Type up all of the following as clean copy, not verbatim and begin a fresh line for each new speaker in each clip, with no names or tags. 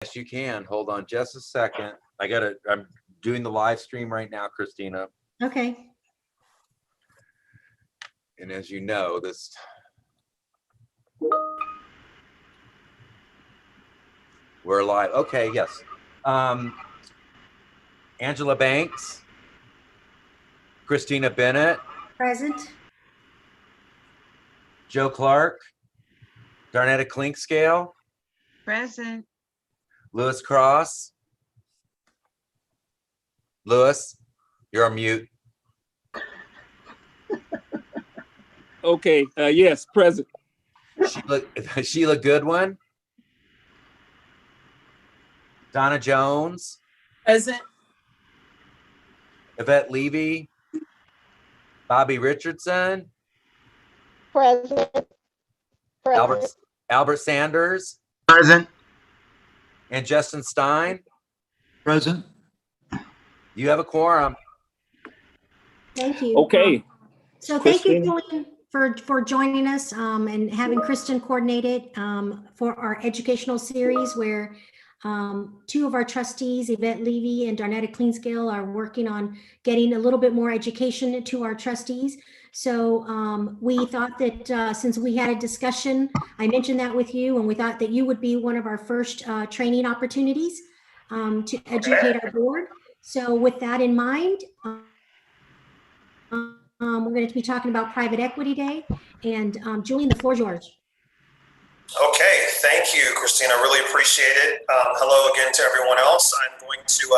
Yes, you can. Hold on just a second. I'm doing the live stream right now, Christina.
Okay.
And as you know, we're live. Okay, yes. Angela Banks, Christina Bennett,
Present.
Joe Clark, Darnetta Clinkscale,
Present.
Lewis Cross. Lewis, you're on mute.
Okay, yes, present.
Sheila Goodwin, Donna Jones,
Present.
Yvette Levy, Bobby Richardson,
Present.
Albert Sanders,
Present.
and Justin Stein.
Present.
You have a quorum.
Thank you.
Okay.
So thank you,
Kristen?
Julian, for joining us and having Kristen coordinated for our educational series where two of our trustees, Yvette Levy and Darnetta Cleanscale, are working on getting a little bit more education to our trustees. So we thought that since we had a discussion, I mentioned that with you, and we thought that you would be one of our first training opportunities to educate our board. So with that in mind, we're going to be talking about Private Equity Day. And Julian, the floor is yours.
Okay, thank you, Christina. I really appreciate it. Hello again to everyone else. I'm going to,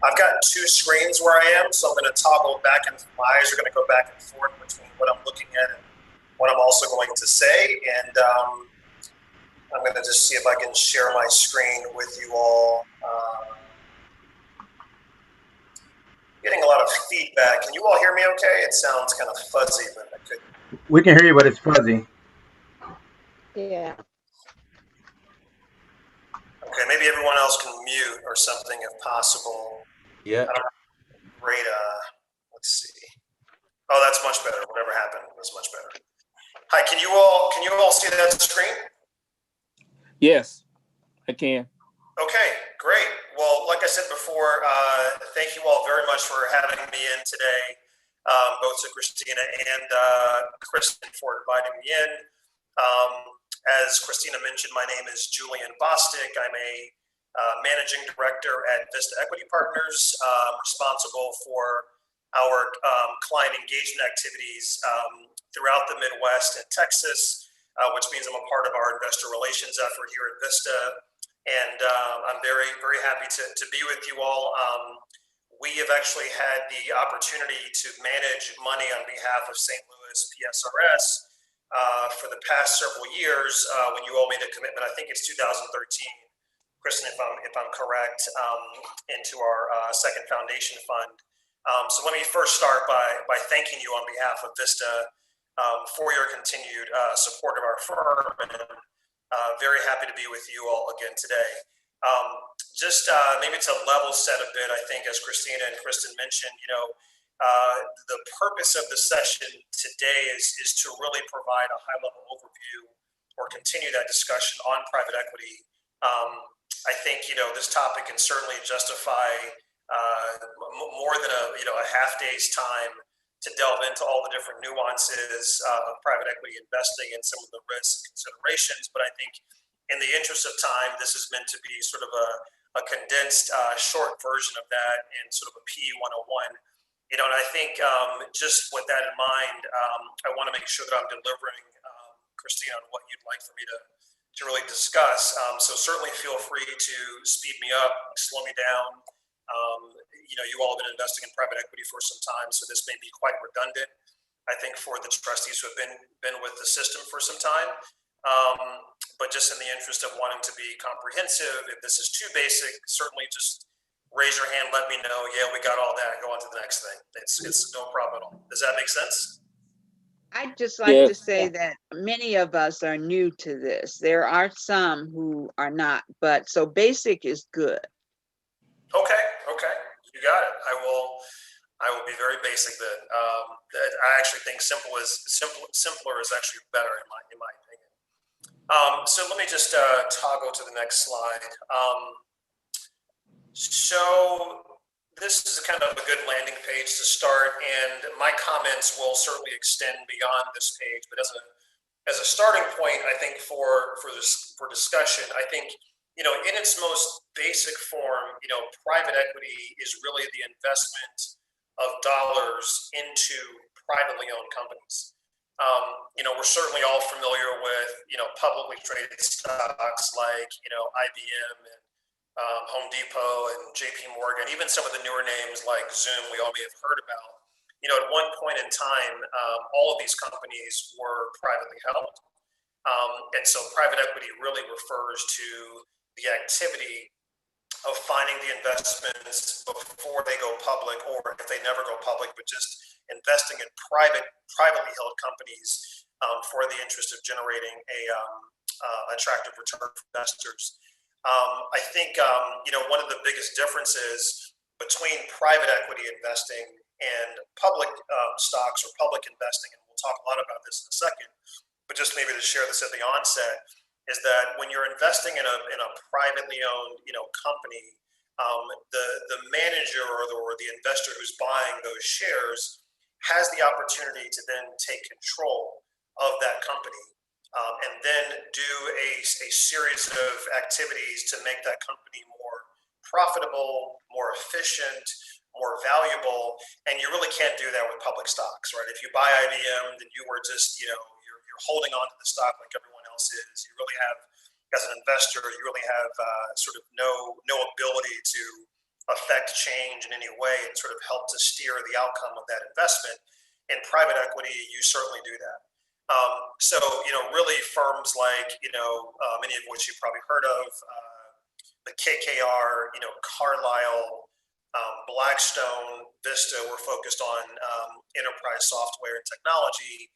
I've got two screens where I am, so I'm going to toggle back and my eyes are going to go back and forth between what I'm looking at and what I'm also going to say. And I'm going to just see if I can share my screen with you all. Getting a lot of feedback. Can you all hear me okay? It sounds kind of fuzzy, but I could.
We can hear you, but it's fuzzy.
Yeah.
Okay, maybe everyone else can mute or something if possible.
Yeah.
Great. Let's see. Oh, that's much better. Whatever happened was much better. Hi, can you all see that screen?
Yes, I can.
Okay, great. Well, like I said before, thank you all very much for having me in today, both to Christina and Kristen for inviting me in. As Christina mentioned, my name is Julian Bostic. I'm a managing director at Vista Equity Partners, responsible for our client engagement activities throughout the Midwest and Texas, which means I'm a part of our investor relations effort here at Vista. And I'm very, very happy to be with you all. We have actually had the opportunity to manage money on behalf of St. Louis PSRS for the past several years. When you all made a commitment, I think it's 2013, Kristen, if I'm correct, into our second foundation fund. So let me first start by thanking you on behalf of Vista for your continued support of our firm. And very happy to be with you all again today. Just maybe to level set a bit, I think as Christina and Kristen mentioned, the purpose of the session today is to really provide a high-level overview or continue that discussion on private equity. I think this topic can certainly justify more than a half day's time to delve into all the different nuances of private equity investing and some of the risk considerations. But I think in the interest of time, this is meant to be sort of a condensed short version of that and sort of a P101. And I think just with that in mind, I want to make sure that I'm delivering, Christina, on what you'd like for me to really discuss. So certainly feel free to speed me up, slow me down. You all have been investing in private equity for some time, so this may be quite redundant, I think, for the trustees who have been with the system for some time. But just in the interest of wanting to be comprehensive, if this is too basic, certainly just raise your hand, let me know. Yeah, we got all that. Go on to the next thing. It's no problem at all. Does that make sense?
I'd just like to say that many of us are new to this. There are some who are not, but so basic is good.
Okay. You got it. I will be very basic then. I actually think simpler is actually better in my opinion. So let me just toggle to the next slide. So this is kind of a good landing page to start, and my comments will certainly extend beyond this page. But as a starting point, I think for discussion, I think in its most basic form, private equity is really the investment of dollars into privately owned companies. We're certainly all familiar with publicly traded stocks like IBM and Home Depot and JP Morgan, even some of the newer names like Zoom we all may have heard about. At one point in time, all of these companies were privately held. And so private equity really refers to the activity of finding the investments before they go public, or if they never go public, but just investing in privately held companies for the interest of generating a attractive return for investors. I think one of the biggest differences between private equity investing and public stocks or public investing, and we'll talk a lot about this in a second, but just maybe to share this at the onset, is that when you're investing in a privately owned company, the manager or the investor who's buying those shares has the opportunity to then take control of that company. And then do a series of activities to make that company more profitable, more efficient, more valuable. And you really can't do that with public stocks, right? If you buy IBM, then you were just, you're holding on to the stock like everyone else is. You really have, as an investor, you really have sort of no ability to affect change in any way and sort of help to steer the outcome of that investment. In private equity, you certainly do that. So, really firms like, many of which you've probably heard of, the KKR, Carlyle, Blackstone, Vista, we're focused on enterprise software and technology,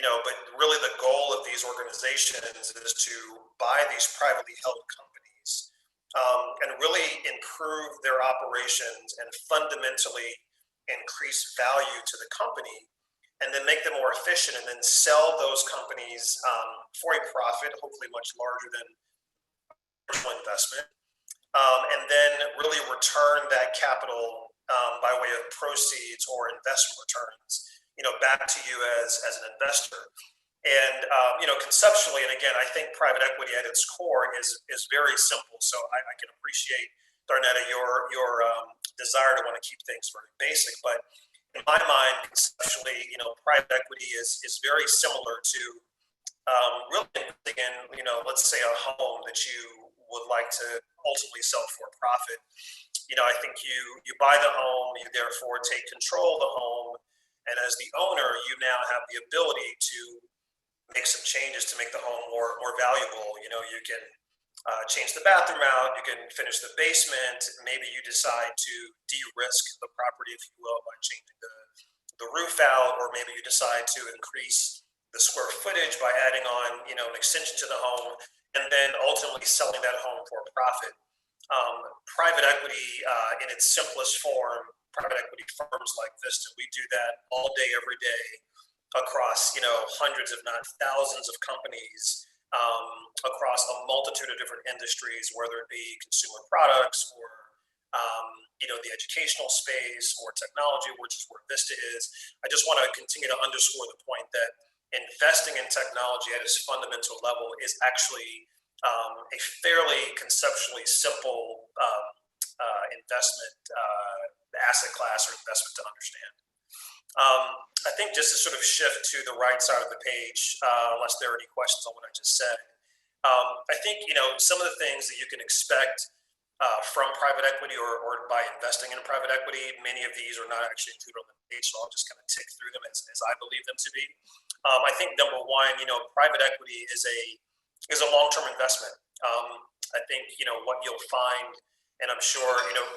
but really the goal of these organizations is to buy these privately held companies and really improve their operations and fundamentally increase value to the company, and then make them more efficient, and then sell those companies for a profit, hopefully much larger than original investment, and then really return that capital by way of proceeds or investment returns, back to you as an investor. And conceptually, and again, I think private equity at its core is very simple. So I can appreciate, Darnetta, your desire to want to keep things very basic, but in my mind, conceptually, private equity is very similar to really investing in, let's say a home that you would like to ultimately sell for a profit. I think you buy the home, you therefore take control of the home, and as the owner, you now have the ability to make some changes to make the home more valuable. You can change the bathroom out, you can finish the basement, maybe you decide to de-risk the property, if you will, by changing the roof out, or maybe you decide to increase the square footage by adding on, an extension to the home, and then ultimately selling that home for a profit. Private equity, in its simplest form, private equity firms like Vista, we do that all day, every day, across, hundreds, if not thousands of companies, across a multitude of different industries, whether it be consumer products or the educational space or technology, which is where Vista is. I just want to continue to underscore the point that investing in technology at its fundamental level is actually a fairly conceptually simple investment asset class or investment to understand. I think just to sort of shift to the right side of the page, unless there are any questions on what I just said, I think, some of the things that you can expect from private equity or by investing in private equity, many of these are not actually included on the page, so I'll just kind of tick through them as I believe them to be. I think number one, private equity is a long-term investment. I think, what you'll find, and I'm sure,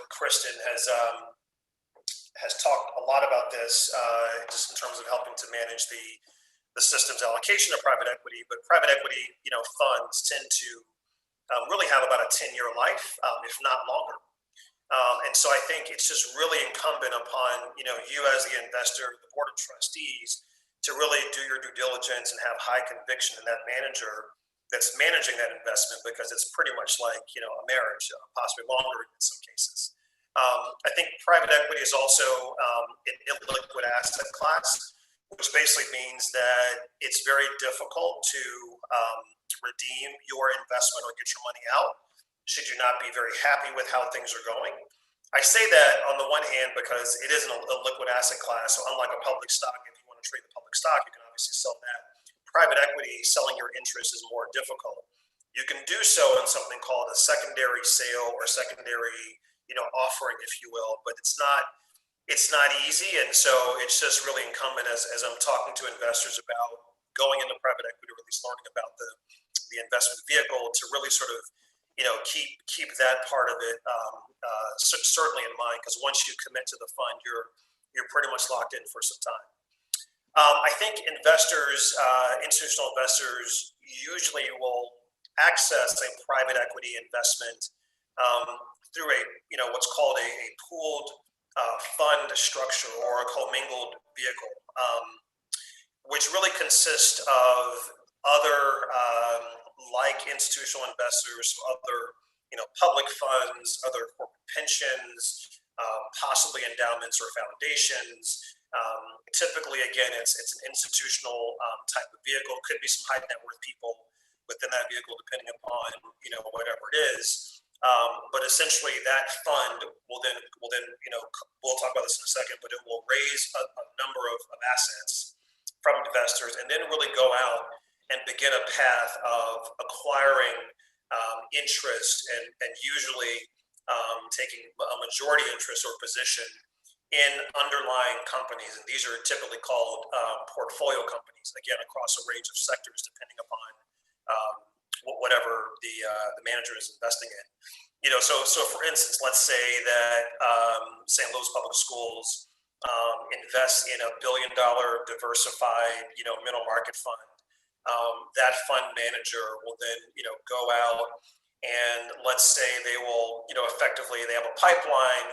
Kristen has talked a lot about this just in terms of helping to manage the system's allocation of private equity, but private equity, funds tend to really have about a 10-year life, if not longer. And so I think it's just really incumbent upon, you as the investor, the board of trustees, to really do your due diligence and have high conviction in that manager that's managing that investment, because it's pretty much like, a marriage, possibly longer in some cases. I think private equity is also an illiquid asset class, which basically means that it's very difficult to redeem your investment or get your money out should you not be very happy with how things are going. I say that on the one hand because it is a liquid asset class. So unlike a public stock, if you want to trade the public stock, you can obviously sell that. Private equity, selling your interest is more difficult. You can do so in something called a secondary sale or secondary, offering, if you will, but it's not easy. And so it's just really incumbent as I'm talking to investors about going into private equity, or at least learning about the investment vehicle, to really sort of, keep that part of it certainly in mind, because once you commit to the fund, you're pretty much locked in for some time. I think investors, institutional investors, usually will access a private equity investment through what's called a pooled fund structure, or a commingled vehicle, which really consists of other like institutional investors, other public funds, other corporate pensions, possibly endowments or foundations. Typically, again, it's an institutional type of vehicle. Could be some high net worth people within that vehicle, depending upon whatever it is. But essentially, that fund will then we'll talk about this in a second, but it will raise a number of assets from investors, and then really go out and begin a path of acquiring interest, and usually taking a majority interest or position in underlying companies. And these are typically called portfolio companies, again, across a range of sectors, depending upon whatever the manager is investing in. So for instance, let's say that St. Louis Public Schools invest in $1 billion diversified, middle market fund. That fund manager will then, go out, and let's say they will, effectively, they have a pipeline.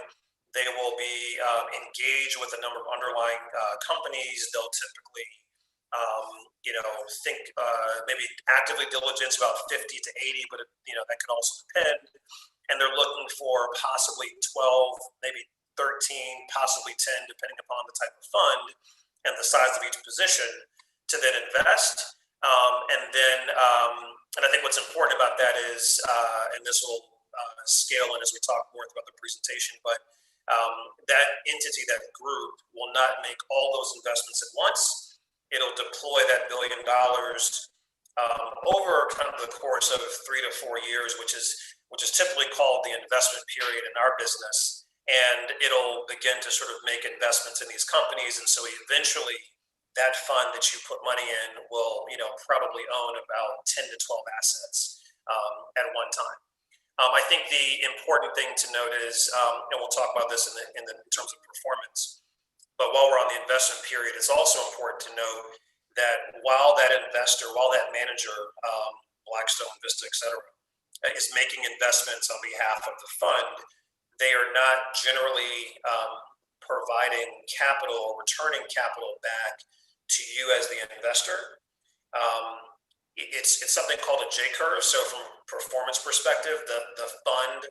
They will be engaged with a number of underlying companies. They'll typically, think maybe actively diligence about 50 to 80, but that could also depend. And they're looking for possibly 12, maybe 13, possibly 10, depending upon the type of fund and the size of each position, to then invest. And I think what's important about that is, and this will scale in as we talk more about the presentation, but that entity, that group, will not make all those investments at once. It'll deploy that $1 billion over kind of the course of 3 to 4 years, which is typically called the investment period in our business. And it'll begin to sort of make investments in these companies. And so eventually, that fund that you put money in will, probably own about 10 to 12 assets at one time. I think the important thing to note is, and we'll talk about this in terms of performance, but while we're on the investment period, it's also important to note that while that investor, while that manager, Blackstone, Vista, et cetera, is making investments on behalf of the fund, they are not generally providing capital or returning capital back to you as the investor. It's something called a J curve. So from a performance perspective, the fund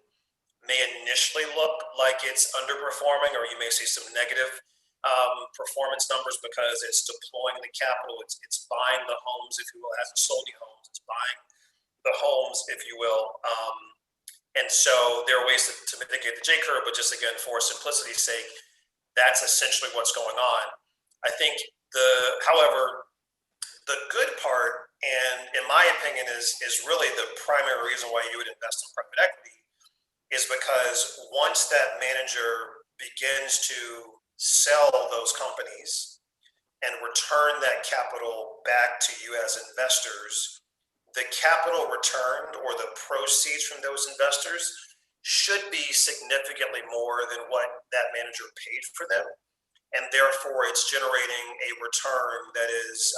may initially look like it's underperforming, or you may see some negative performance numbers because it's deploying the capital. It's buying the homes, if you will. It hasn't sold any homes. It's buying the homes, if you will. And so there are ways to mitigate the J curve, but just again, for simplicity's sake, that's essentially what's going on. I think however, the good part, and in my opinion, is really the primary reason why you would invest in private equity, is because once that manager begins to sell those companies and return that capital back to you as investors, the capital returned, or the proceeds from those investors, should be significantly more than what that manager paid for them. And therefore, it's generating a return that is,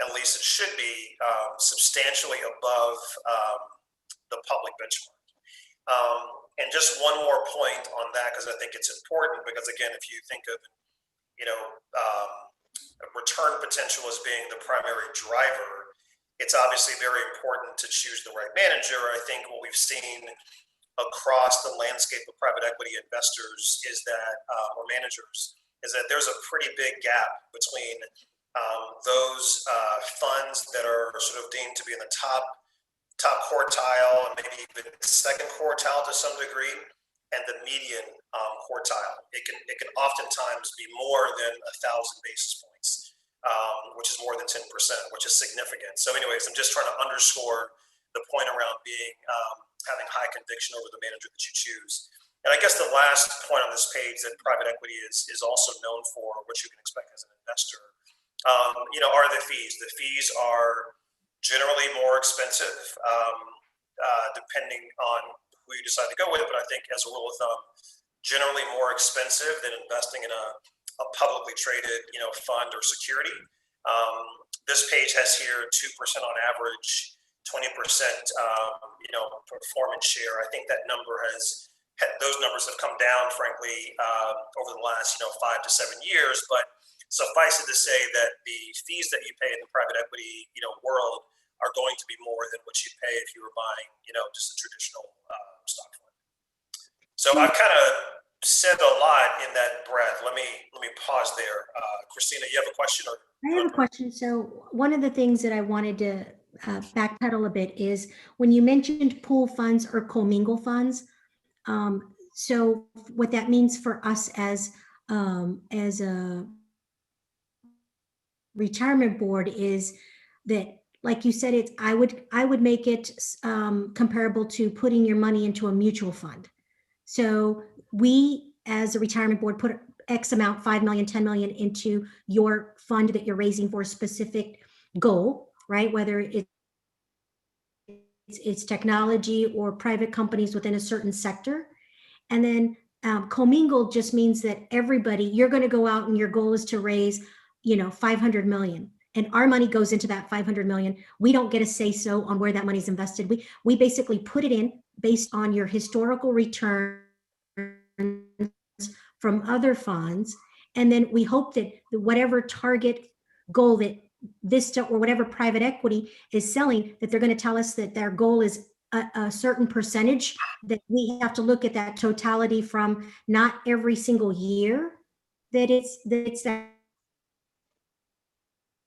at least it should be, substantially above the public benchmark. And just one more point on that, because I think it's important, because again, if you think of, return potential as being the primary driver, it's obviously very important to choose the right manager. I think what we've seen across the landscape of private equity investors is that, or managers, is that there's a pretty big gap between those funds that are sort of deemed to be in the top quartile and maybe even second quartile to some degree, and the median quartile. It can oftentimes be more than 1,000 basis points, which is more than 10%, which is significant. So anyways, I'm just trying to underscore the point around being having high conviction over the manager that you choose. And I guess the last point on this page that private equity is also known for, which you can expect as an investor, are the fees. The fees are generally more expensive, depending on who you decide to go with. But I think as a rule of thumb, generally more expensive than investing in a publicly traded, fund or security. This page has here 2% on average, 20%, performance share. I think that number those numbers have come down, frankly, over the last, 5 to 7 years. But suffice it to say that the fees that you pay in the private equity, world are going to be more than what you'd pay if you were buying, just a traditional stock fund. So I've kind of said a lot in that breath. Let me pause there. Christina, you have a question?
I have a question. So one of the things that I wanted to backpedal a bit is when you mentioned pool funds or commingled funds. So what that means for us as a retirement board is that, like you said, I would make it comparable to putting your money into a mutual fund. So we, as a retirement board, put X amount, 5 million, 10 million into your fund that you're raising for a specific goal, right? Whether it's technology or private companies within a certain sector. And then commingled just means that everybody, you're going to go out and your goal is to raise, 500 million. And our money goes into that 500 million. We don't get a say so on where that money's invested. We basically put it in based on your historical returns from other funds. And then we hope that whatever target goal that Vista or whatever private equity is selling, that they're going to tell us that their goal is a certain percentage, that we have to look at that totality from not every single year that it's that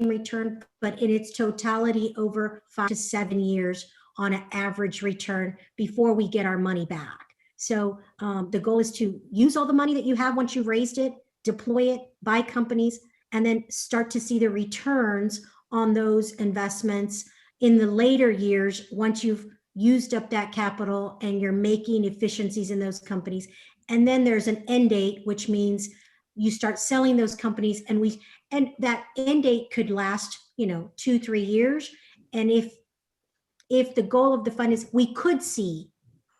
return, but in its totality over 5 to 7 years on an average return before we get our money back. So the goal is to use all the money that you have once you've raised it, deploy it, buy companies, and then start to see the returns on those investments in the later years once you've used up that capital and you're making efficiencies in those companies. And then there's an end date, which means you start selling those companies, and that end date could last, 2-3 years. And if the goal of the fund is, we could see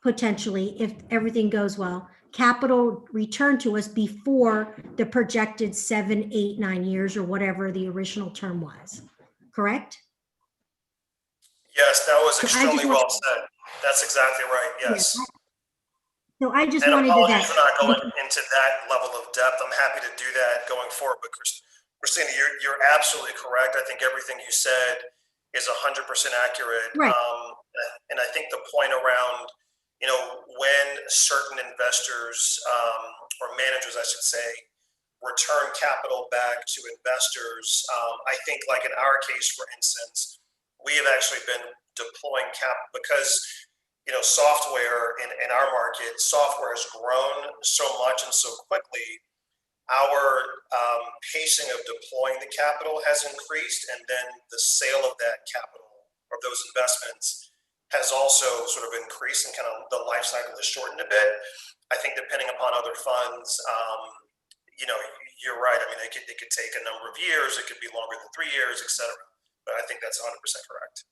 potentially, if everything goes well, capital return to us before the projected 7, 8, 9 years or whatever the original term was. Correct?
Yes, that was
So
extremely well said. That's exactly right. Yes.
So I just
And
wanted to
apologies for not going into that level of depth. I'm happy to do that going forward. But Christina, you're absolutely correct. I think everything you said is 100% accurate.
Right.
And I think the point around, when certain investors or managers, I should say, return capital back to investors, I think like in our case, for instance, we have actually been deploying because software in our market, software has grown so much and so quickly. Our pacing of deploying the capital has increased, and then the sale of that capital or those investments has also sort of increased, and kind of the life cycle has shortened a bit. I think depending upon other funds, you're right. I mean, it could take a number of years. It could be longer than 3 years, et cetera. But I think that's 100% correct.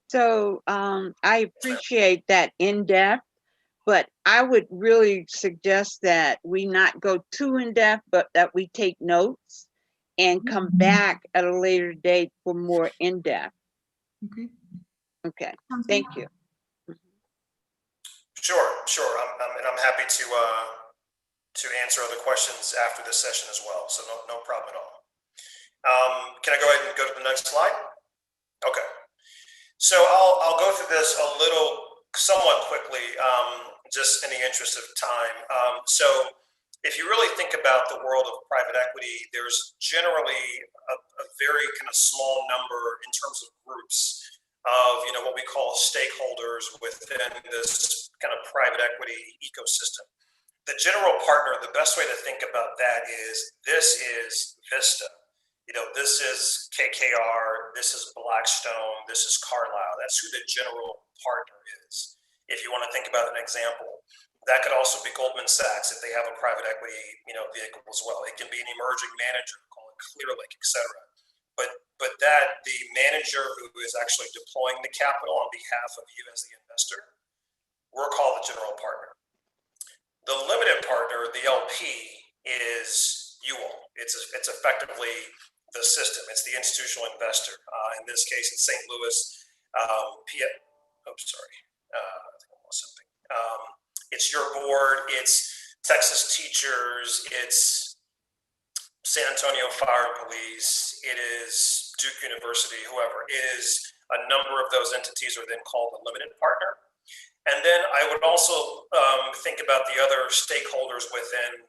So I appreciate that in depth, but I would really suggest that we not go too in depth, but that we take notes and come back at a later date for more in depth.
Okay.
Okay. Thank you.
Sure. I'm happy to answer other questions after this session as well. So no problem at all. Can I go ahead and go to the next slide? Okay. So I'll go through this a little somewhat quickly, just in the interest of time. So if you really think about the world of private equity, there's generally a very kind of small number in terms of groups of, what we call stakeholders within this kind of private equity ecosystem. The general partner, the best way to think about that is this is Vista. This is KKR, this is Blackstone, this is Carlyle. That's who the general partner is. If you want to think about an example, that could also be Goldman Sachs if they have a private equity, vehicle as well. It can be an emerging manager, call it Clearlake, et cetera. But that the manager who is actually deploying the capital on behalf of you as the investor, we're called the general partner. The limited partner, the LP, is you all. It's effectively the system. It's the institutional investor. In this case, it's St. Louis. I think I lost something. It's your board. It's Texas Teachers. It's San Antonio Fire and Police. It is Duke University. Whoever. It is a number of those entities are then called a limited partner. And then I would also think about the other stakeholders within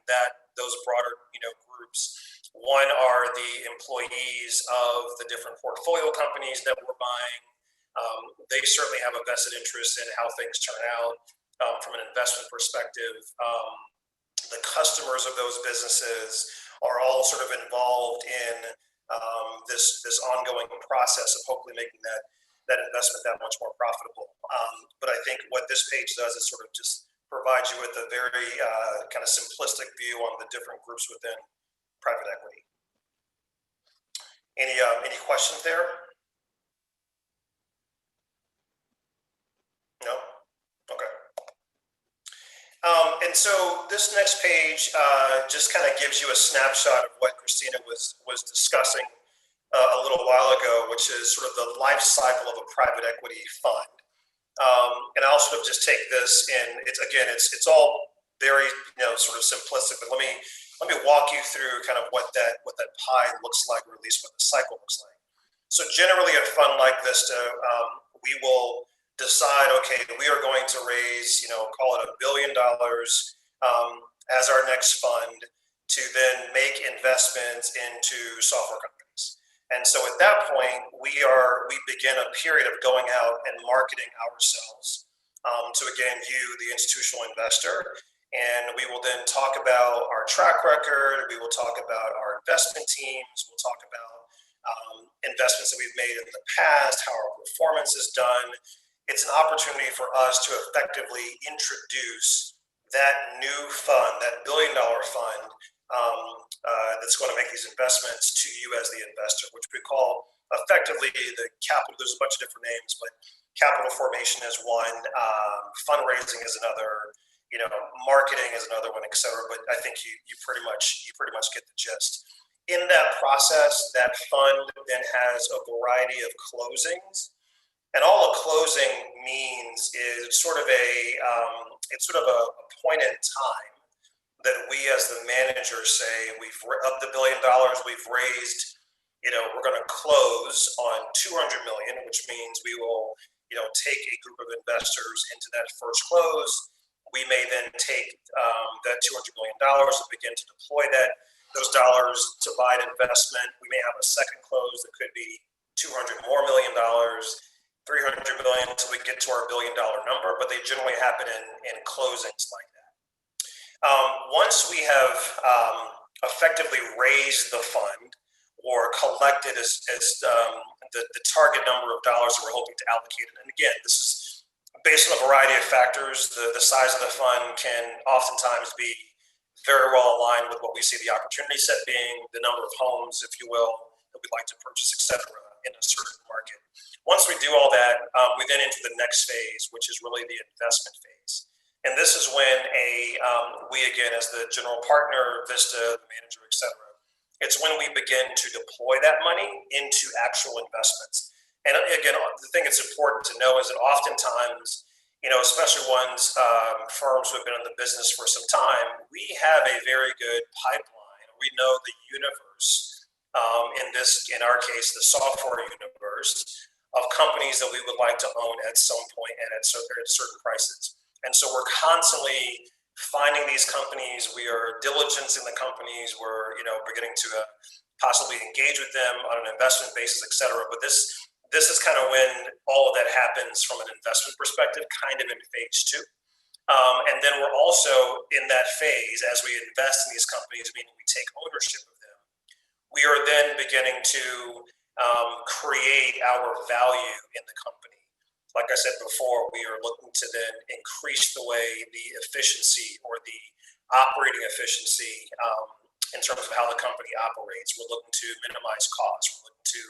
those broader groups. One are the employees of the different portfolio companies that we're buying. They certainly have a vested interest in how things turn out from an investment perspective. The customers of those businesses are all sort of involved in this ongoing process of hopefully making that investment that much more profitable. But I think what this page does is sort of just provide you with a very kind of simplistic view on the different groups within private equity. Any questions there? No? Okay. And so this next page just kind of gives you a snapshot of what Christina was discussing a little while ago, which is sort of the life cycle of a private equity fund. And I'll sort of just take this and it's all very sort of simplistic, but let me walk you through kind of what that pie looks like, or at least what the cycle looks like. So generally a fund like Vista, we will decide, okay, we are going to raise, call it $1 billion as our next fund to then make investments into software companies. And so at that point, we begin a period of going out and marketing ourselves to, again, you, the institutional investor. And we will then talk about our track record. We will talk about our investment teams. We'll talk about investments that we've made in the past, how our performance is done. It's an opportunity for us to effectively introduce that new fund, that $1 billion fund, that's going to make these investments to you as the investor, which we call effectively the capital. There's a bunch of different names, but capital formation is one, fundraising is another, marketing is another one, et cetera. But I think you pretty much get the gist. In that process, that fund then has a variety of closings, and all a closing means is sort of a point in time that we as the manager say, of the $1 billion we've raised, we're going to close on $200 million, which means we will, take a group of investors into that first close. We may then take that $200 million and begin to deploy those dollars to buy an investment. We may have a second close that could be $200 more million, $300 million until we get to our $1 billion number, but they generally happen in closings like that. Once we have effectively raised the fund or collected the target number of dollars that we're hoping to allocate, and again, this is based on a variety of factors. The size of the fund can oftentimes be very well aligned with what we see the opportunity set being, the number of homes, if you will, that we'd like to purchase, et cetera, in a certain market. Once we do all that, we then enter the next phase, which is really the investment phase. And this is when we, again, as the general partner, Vista, the manager, et cetera, it's when we begin to deploy that money into actual investments. And again, the thing that's important to know is that oftentimes, especially firms who have been in the business for some time, we have a very good pipeline. We know the universe, in our case, the software universe of companies that we would like to own at some point and at certain prices. And so we're constantly finding these companies. We are diligencing the companies. We're beginning to possibly engage with them on an investment basis, et cetera. But this is kind of when all of that happens from an investment perspective, kind of in phase two. And then we're also in that phase as we invest in these companies, meaning we take ownership of them. We are then beginning to create our value in the company. Like I said before, we are looking to then increase the way the efficiency or the operating efficiency in terms of how the company operates. We're looking to minimize costs. We're looking to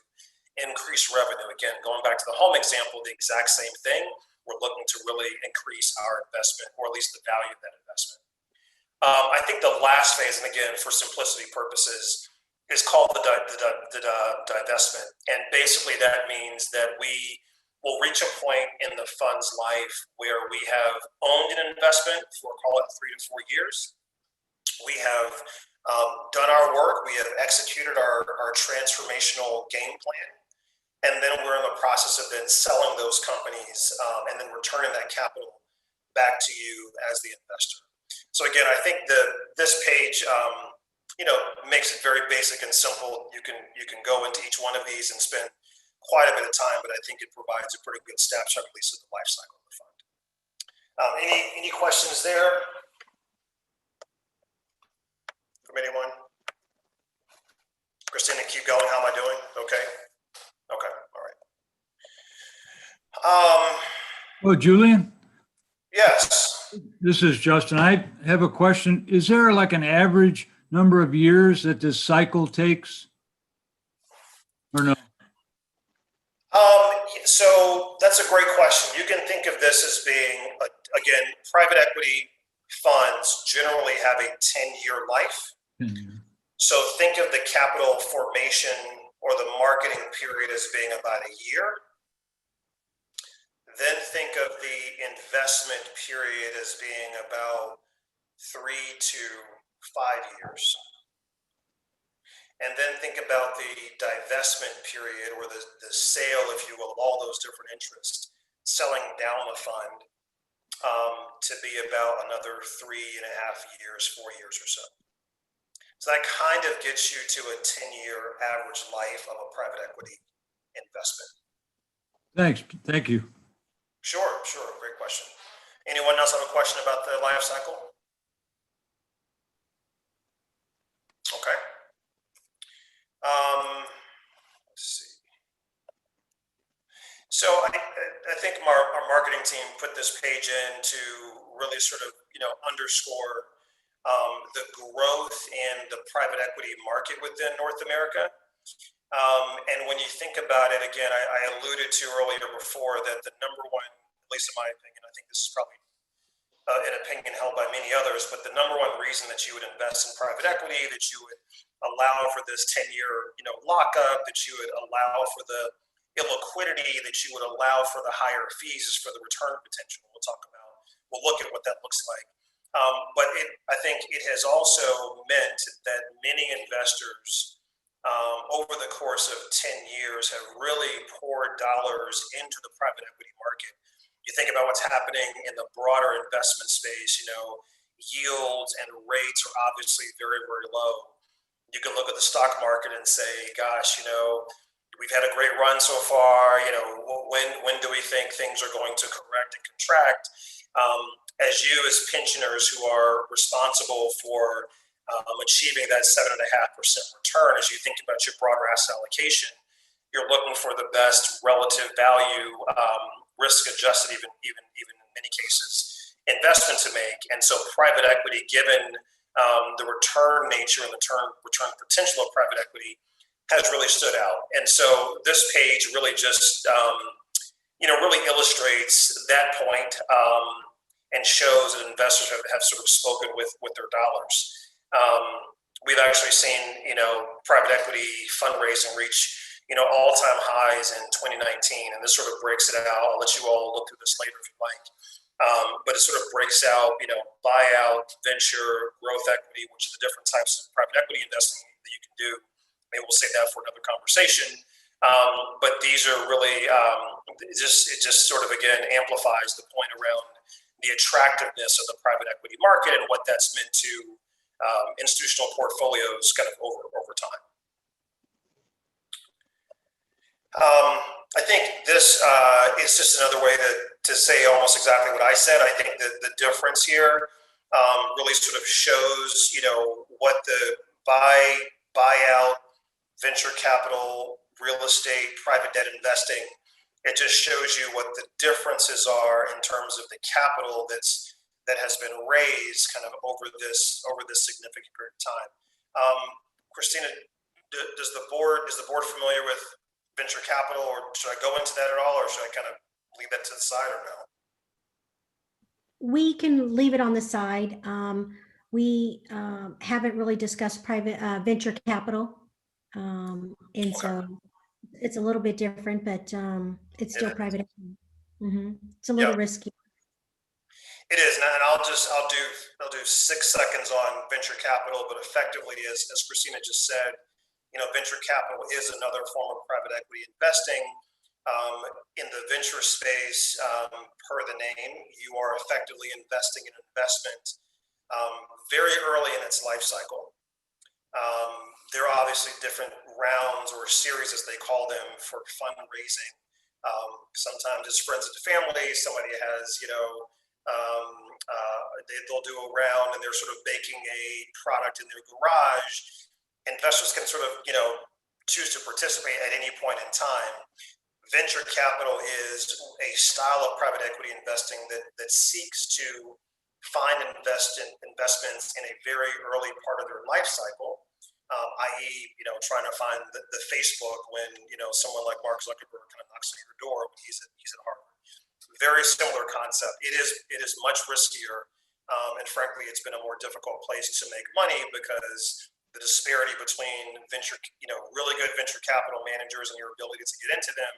increase revenue. Again, going back to the home example, the exact same thing. We're looking to really increase our investment, or at least the value of that investment. I think the last phase, and again, for simplicity purposes, is called the divestment. And basically that means that we will reach a point in the fund's life where we have owned an investment for, call it 3 to 4 years. We have done our work. We have executed our transformational game plan. And then we're in the process of then selling those companies and then returning that capital back to you as the investor. So again, I think this page, makes it very basic and simple. You can go into each one of these and spend quite a bit of time, but I think it provides a pretty good snapshot, at least of the life cycle of the fund. Any questions there from anyone? Christina, keep going. How am I doing? Okay. All right.
Oh, Julian,
Yes.
this is Justin. I have a question. Is there like an average number of years that this cycle takes? Or no?
So that's a great question. You can think of this as being, again, private equity funds generally have a 10-year life. So think of the capital formation or the marketing period as being about a year. Then think of the investment period as being about 3 to 5 years. And then think about the divestment period, or the sale, if you will, of all those different interests, selling down the fund to be about another 3.5 years, 4 years or so. So that kind of gets you to a 10-year average life of a private equity investment.
Thanks. Thank you.
Sure. Great question. Anyone else have a question about the life cycle? Okay. Let's see. So I think our marketing team put this page in to really sort of, underscore the growth in the private equity market within North America. And when you think about it, again, I alluded to earlier before that the number one, at least in my opinion, I think this is probably an opinion held by many others, but the number one reason that you would invest in private equity, that you would allow for this 10-year, lockup, that you would allow for the illiquidity, that you would allow for the higher fees, is for the return potential. We'll look at what that looks like. But I think it has also meant that many investors over the course of 10 years have really poured dollars into the private equity market. You think about what's happening in the broader investment space, yields and rates are obviously very, very low. You can look at the stock market and say, gosh, we've had a great run so far. When do we think things are going to correct and contract? As pensioners who are responsible for achieving that 7.5% return, as you think about your broader asset allocation, you're looking for the best relative value, risk-adjusted, even in many cases, investment to make. And so private equity, given the return nature and the return potential of private equity, has really stood out. And so this page really just, really illustrates that point and shows that investors have sort of spoken with their dollars. We've actually seen, private equity fundraising reach, all-time highs in 2019, and this sort of breaks it out. I'll let you all look through this later if you like. But it sort of breaks out, buyout, venture, growth equity, which are the different types of private equity investing that you can do. Maybe we'll save that for another conversation. But these are really, it just sort of, again, amplifies the point around the attractiveness of the private equity market and what that's meant to institutional portfolios kind of over time. I think this is just another way to say almost exactly what I said. I think that the difference here really sort of shows, what the buyout, venture capital, real estate, private debt investing. It just shows you what the differences are in terms of the capital that has been raised kind of over this significant period of time. Christina, is the board familiar with venture capital, or should I go into that at all, or should I kind of leave that to the side, or no?
We can leave it on the side. We haven't really discussed private venture capital. And so it's a little bit different, but it's still private equity. It's a little risky.
It is, and I'll do 6 seconds on venture capital, but effectively, as Christina just said, venture capital is another form of private equity investing. In the venture space, per the name, you are effectively investing in investment very early in its life cycle. There are obviously different rounds or series, as they call them, for fundraising. Sometimes it's friends and family. Somebody has, they'll do a round and they're sort of baking a product in their garage. Investors can sort of, choose to participate at any point in time. Venture capital is a style of private equity investing that seeks to find investments in a very early part of their life cycle, i.e., trying to find the Facebook when, someone like Mark Zuckerberg kind of knocks on your door when he's at Harvard. Very similar concept. It is much riskier, and frankly, it's been a more difficult place to make money because the disparity between really good venture capital managers and your ability to get into them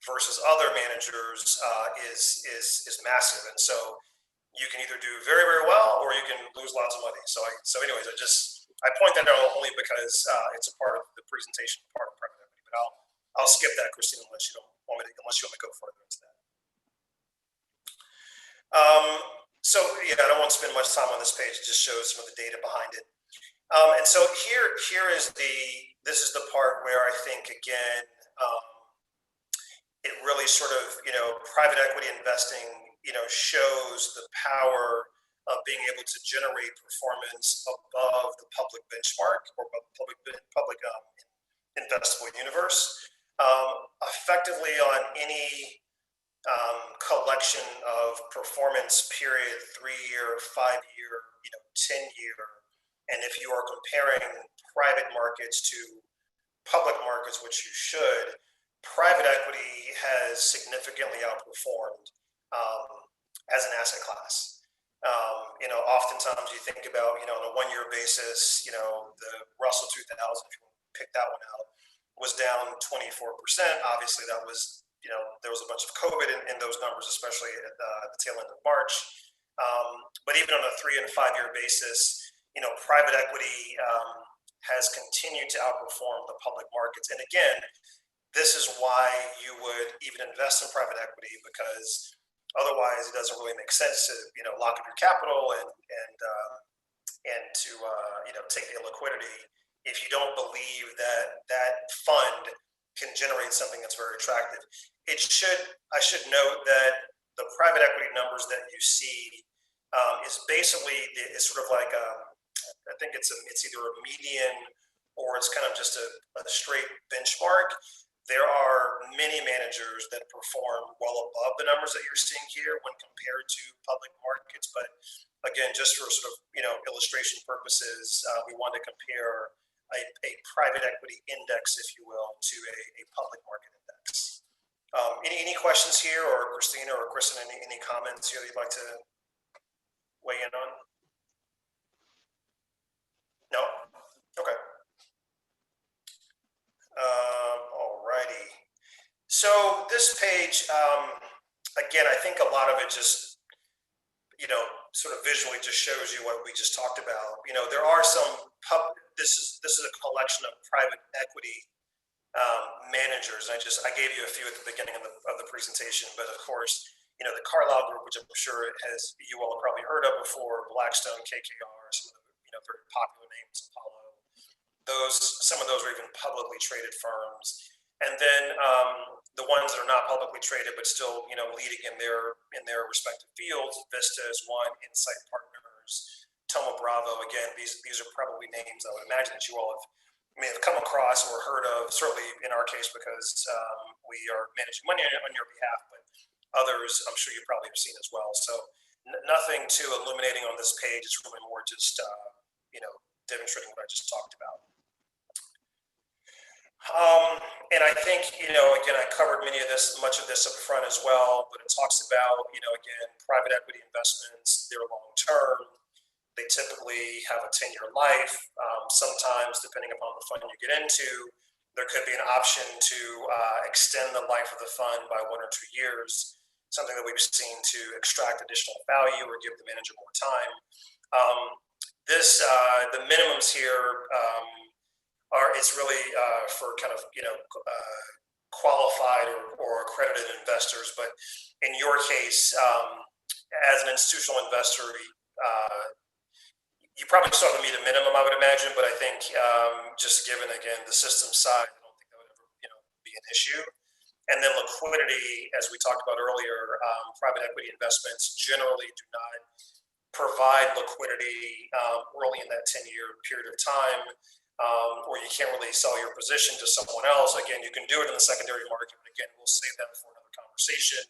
versus other managers is massive. And so you can either do very, very well or you can lose lots of money. So anyways, I point that out only because it's a part of the presentation, part of private equity. But I'll skip that, Christine, unless you want me to go further into that. So yeah, I don't want to spend much time on this page. It just shows some of the data behind it. And so here is this is the part where I think, again, it really sort of, private equity investing, shows the power of being able to generate performance above the public benchmark or public investable universe. Effectively on any collection of performance period, 3-year, 5-year, 10-year. And if you are comparing private markets to public markets, which you should, private equity has significantly outperformed as an asset class. Oftentimes you think about, on a 1-year basis, the Russell 2000, if you want to pick that one out, was down 24%. Obviously that was, there was a bunch of COVID in those numbers, especially at the tail end of March. But even on a 3- and 5-year basis, private equity has continued to outperform the public markets. And again, this is why you would even invest in private equity, because otherwise it doesn't really make sense to, lock up your capital and to, take the liquidity if you don't believe that fund can generate something that's very attractive. I should note that the private equity numbers that you see is basically, it's sort of like, I think it's either a median or it's kind of just a straight benchmark. There are many managers that perform well above the numbers that you're seeing here when compared to public markets. But again, just for sort of, illustration purposes, we want to compare a private equity index, if you will, to a public market index. Any questions here, or Christina or Kristen, any comments here that you'd like to weigh in on? No? Okay. Alrighty. So this page, again, I think a lot of it just, sort of visually just shows you what we just talked about. There are some this is a collection of private equity managers. And I gave you a few at the beginning of the presentation, but of course, you know, the Carlyle Group, which I'm sure you all have probably heard of before, Blackstone, KKR, some of the, you know, very popular names, Apollo. Some of those are even publicly traded firms. And then the ones that are not publicly traded, but still, you know, leading in their respective fields, Vista is one, Insight Partners, Thoma Bravo. Again, these are probably names I would imagine that you all may have come across or heard of, certainly in our case, because we are managing money on your behalf, but others I'm sure you probably have seen as well. So nothing too illuminating on this page. It's really more just, you know, demonstrating what I just talked about. And I think, you know, again, I covered much of this up front as well, but it talks about, you know, again, private equity investments, they're long-term. They typically have a 10-year life. Sometimes, depending upon the fund you get into, there could be an option to extend the life of the fund by 1 or 2 years, something that we've seen to extract additional value or give the manager more time. The minimums here it's really for kind of, you know, qualified or accredited investors. But in your case, as an institutional investor, you probably still have to meet a minimum, I would imagine, but I think just given, again, the system side, I don't think that would ever, you know, be an issue. And then liquidity, as we talked about earlier, private equity investments generally do not provide liquidity early in that 10-year period of time, or you can't really sell your position to someone else. Again, you can do it in the secondary market, but again, we'll save that for another conversation,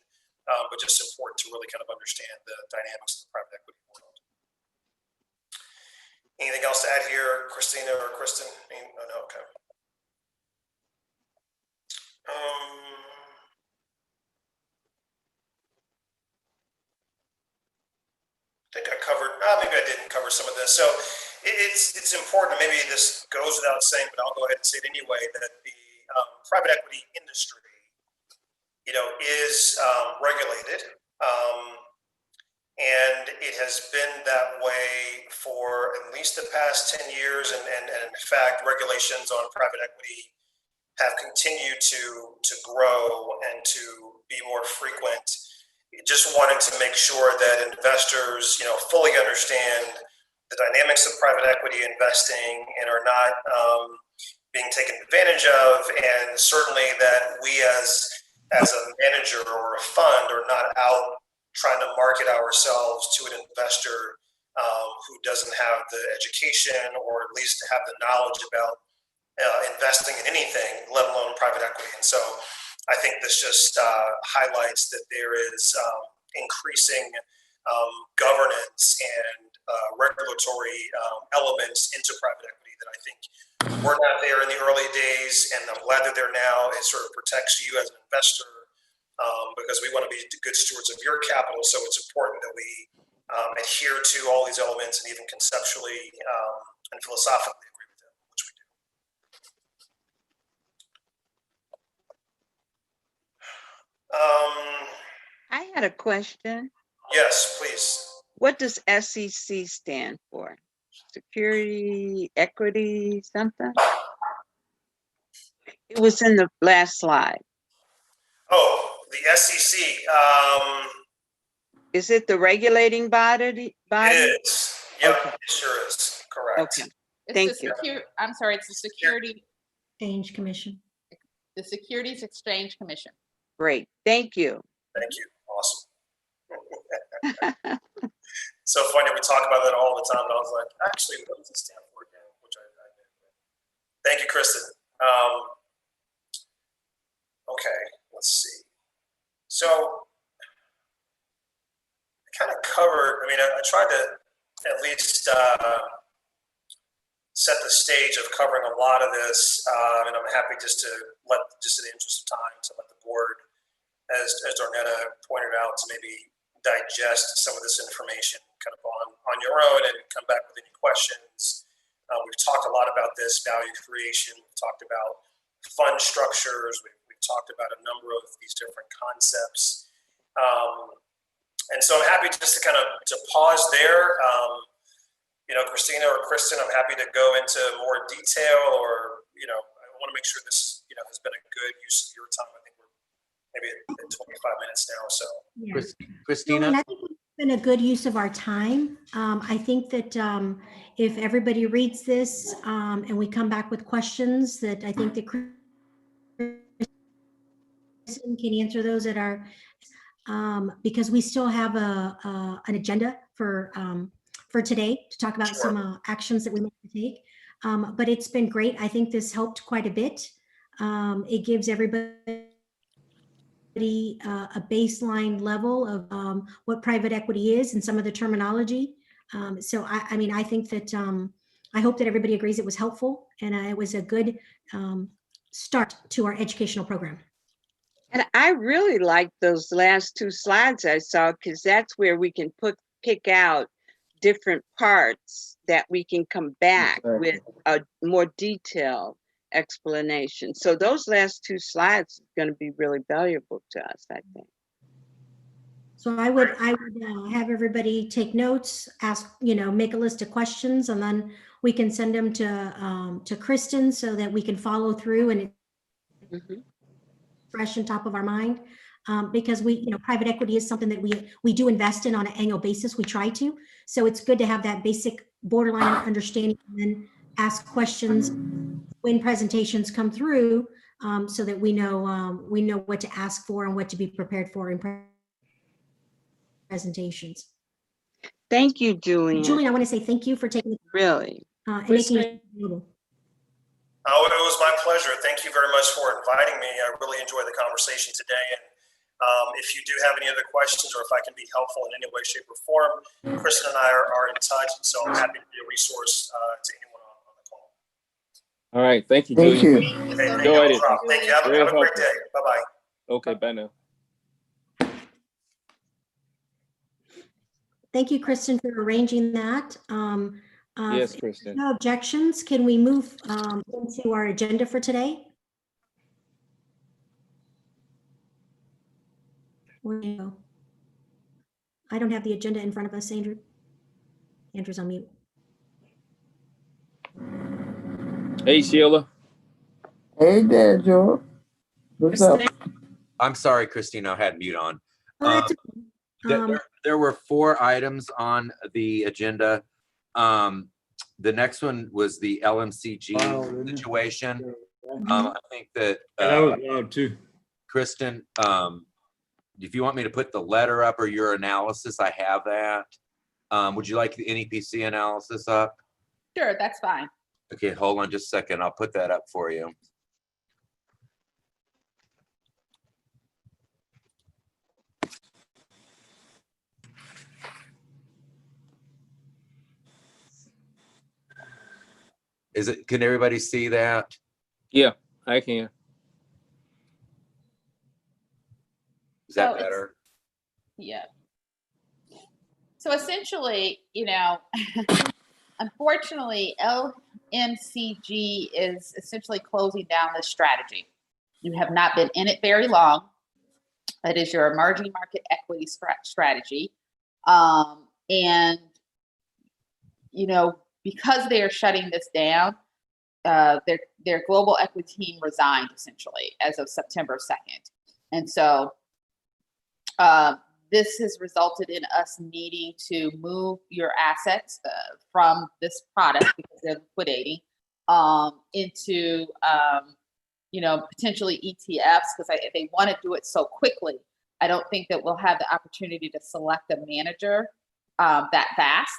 but just important to really kind of understand the dynamics of the private equity world. Anything else to add here, Christina or Kristen? Oh, no, okay. I think I covered, maybe I didn't cover some of this. So it's important, maybe this goes without saying, but I'll go ahead and say it anyway, that the private equity industry, you know, is regulated. And it has been that way for at least the past 10 years. And in fact, regulations on private equity have continued to grow and to be more frequent. Just wanted to make sure that investors, you know, fully understand the dynamics of private equity investing and are not being taken advantage of. And certainly that we as a manager or a fund are not out trying to market ourselves to an investor who doesn't have the education or at least have the knowledge about investing in anything, let alone private equity. And so I think this just highlights that there is increasing governance and regulatory elements into private equity that I think were not there in the early days, and I'm glad that they're now. It sort of protects you as an investor. Because we want to be good stewards of your capital, so it's important that we adhere to all these elements and even conceptually and philosophically agree with them, which we do.
I had a question.
Yes, please.
What does SEC stand for? Security, equity, something? It was in the last slide.
Oh, the SEC.
Is it the regulating body?
It is. Yep,
Okay.
it sure is. Correct.
Okay.
It's
Thank
the
you.
I'm sorry, it's the
Exchange Commission.
Securities Exchange Commission.
Great. Thank you.
Thank you. Awesome. So funny, we talk about that all the time, but I was like, actually, what does it stand for again? Which I knew. Thank you, Kristen. Okay, let's see. So I kind of covered, I mean, I tried to at least set the stage of covering a lot of this, and I'm happy just in the interest of time, to let the board, as Darnetta pointed out, to maybe digest some of this information kind of on your own and come back with any questions. We've talked a lot about this value creation. We've talked about fund structures. We've talked about a number of these different concepts. And so I'm happy just to pause there. You know, Christina or Kristen, I'm happy to go into more detail, or, you know, want to make sure this, has been a good use of your time. I think we're maybe at 25 minutes now or so.
Yeah.
Christina?
And I think it's been a good use of our time. I think that if everybody reads this and we come back with questions, that I think that Kristen can answer those at our, because we still have an agenda for today to talk about
Sure.
some actions that we need to take. But it's been great. I think this helped quite a bit. It gives everybody a baseline level of what private equity is and some of the terminology. So I mean, I think that I hope that everybody agrees it was helpful and it was a good start to our educational program.
And I really like those last two slides I saw, because that's where we can pick out different parts that we can come back with a more detailed explanation. So those last two slides are going to be really valuable to us, I think.
So I would have everybody take notes, ask, make a list of questions, and then we can send them to Kristen so that we can follow through and it's fresh on top of our mind. Because private equity is something that we do invest in on an annual basis. We try to. So it's good to have that basic borderline understanding and then ask questions when presentations come through, so that we know what to ask for and what to be prepared for in presentations.
Thank you, Julian.
Julian, I want to say thank you for taking
Really.
and making it available.
Oh, it was my pleasure. Thank you very much for inviting me. I really enjoyed the conversation today. And if you do have any other questions, or if I can be helpful in any way, shape, or form, Kristen and I are in touch. So I'm happy to be a resource to anyone on the call.
All right. Thank you,
Thank
Julian.
you.
Thank you
Hey,
so
no
much.
problem. Thank you. Have a great day. Bye-bye.
Okay, bye now.
Thank you, Kristen, for arranging that.
Yes,
If
Kristen.
no objections, can we move into our agenda for today? Where do you go? I don't have the agenda in front of us, Andrew. Andrew's on mute.
Hey, Sheila.
Hey there, Joe. What's up?
I'm sorry, Christina, I had mute on.
Oh, that's okay.
There were 4 items on the agenda. The next one was the LMCG situation. I think that
That was loud too.
Kristen, if you want me to put the letter up or your analysis, I have that. Would you like the NEPC analysis up?
Sure, that's fine.
Okay, hold on just a second. I'll put that up for you. Can everybody see that?
Yeah, I can.
Is that
So it's-
better?
Yeah. So essentially, unfortunately, LMCG is essentially closing down this strategy. You have not been in it very long. It is your emerging market equity strategy. And, because they are shutting this down, their global equity team resigned essentially as of September 2nd. And so this has resulted in us needing to move your assets from this product, because they're liquidating, into potentially ETFs, because they want to do it so quickly. I don't think that we'll have the opportunity to select a manager that fast.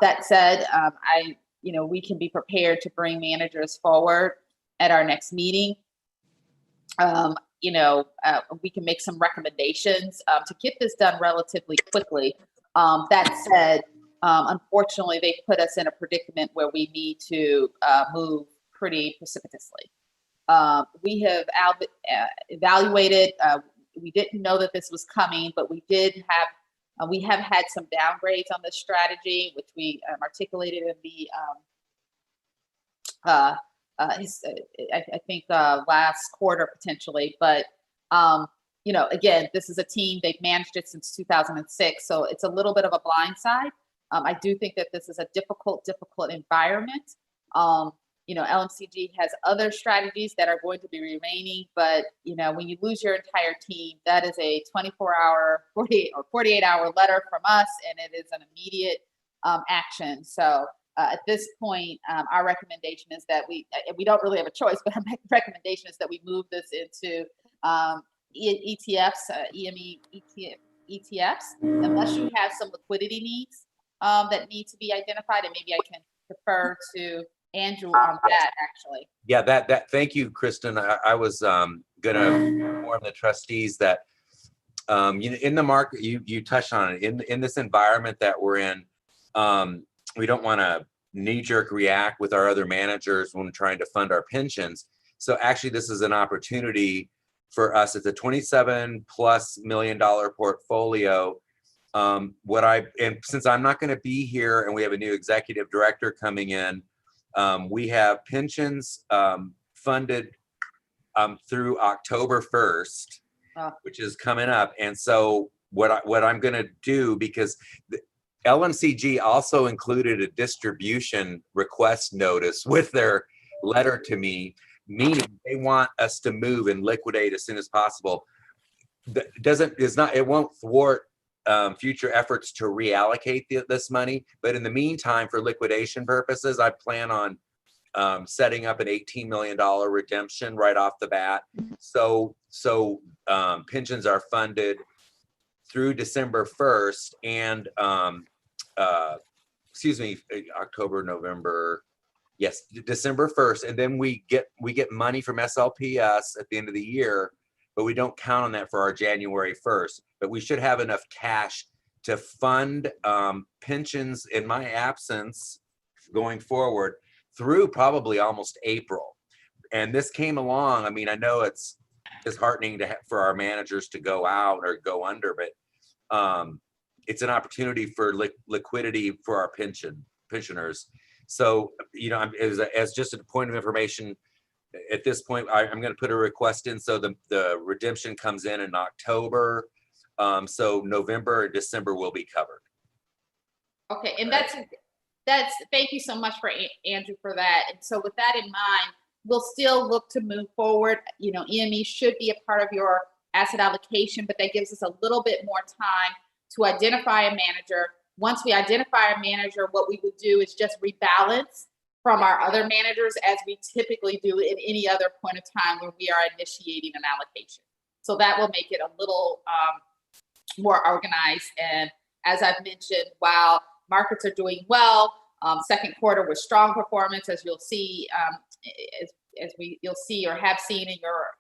That said, we can be prepared to bring managers forward at our next meeting. We can make some recommendations to get this done relatively quickly. That said, unfortunately, they put us in a predicament where we need to move pretty precipitously. We have evaluated. We didn't know that this was coming, but we have had some downgrades on this strategy, which we articulated in the I think last quarter potentially. But again, this is a team, they've managed it since 2006, so it's a little bit of a blind side. I do think that this is a difficult environment. LMCG has other strategies that are going to be remaining, but when you lose your entire team, that is a 24-hour, 48 or 48-hour letter from us, and it is an immediate action. So at this point, our recommendation is that we don't really have a choice, but our recommendation is that we move this into ETFs, EME ETFs, unless you have some liquidity needs that need to be identified, and maybe I can defer to Andrew on that, actually.
Yeah, thank you, Kristen. I was gonna inform the trustees that in the market, you touched on it, in this environment that we're in, we don't want to knee-jerk react with our other managers when trying to fund our pensions. So actually, this is an opportunity for us. It's a $27+ million portfolio. And since I'm not going to be here and we have a new executive director coming in, we have pensions funded through October 1st, which is coming up. And so what I'm going to do, because the LMCG also included a distribution request notice with their letter to me, meaning they want us to move and liquidate as soon as possible. It won't thwart future efforts to reallocate this money, but in the meantime, for liquidation purposes, I plan on setting up an $18 million redemption right off the bat. So pensions are funded through December 1st and October, November. Yes, December 1st, and then we get money from SLPS at the end of the year, but we don't count on that for our January 1st. But we should have enough cash to fund pensions in my absence going forward through probably almost April. And this came along. I mean, I know it's disheartening for our managers to go out or go under, but it's an opportunity for liquidity for our pensioners. So, as just a point of information, at this point, I'm going to put a request in. So the redemption comes in October. So November or December will be covered.
Okay, and that's thank you so much for Andrew for that. And so with that in mind, we'll still look to move forward. EME should be a part of your asset allocation, but that gives us a little bit more time to identify a manager. Once we identify a manager, what we would do is just rebalance from our other managers as we typically do in any other point of time when we are initiating an allocation. So that will make it a little more organized. And as I've mentioned, while markets are doing well, second quarter was strong performance, as you'll see, you'll see or have seen in your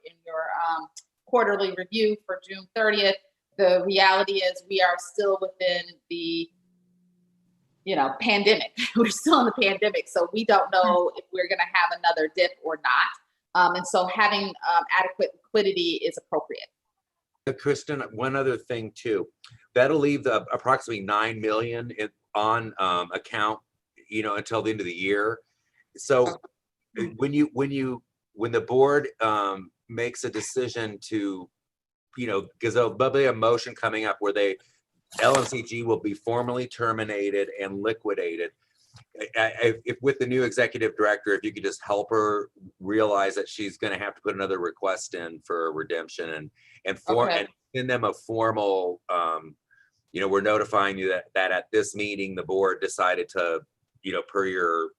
quarterly review for June 30th. The reality is we are still within the pandemic. We're still in the pandemic, so we don't know if we're going to have another dip or not. And so having adequate liquidity is appropriate.
Kristen, one other thing too, that'll leave approximately $9 million on account, until the end of the year. So when the board makes a decision to, because there'll be a motion coming up where LMCG will be formally terminated and liquidated. If with the new executive director, if you could just help her realize that she's going to have to put another request in for redemption and send them a formal, we're notifying you that at this meeting, the board decided to, per your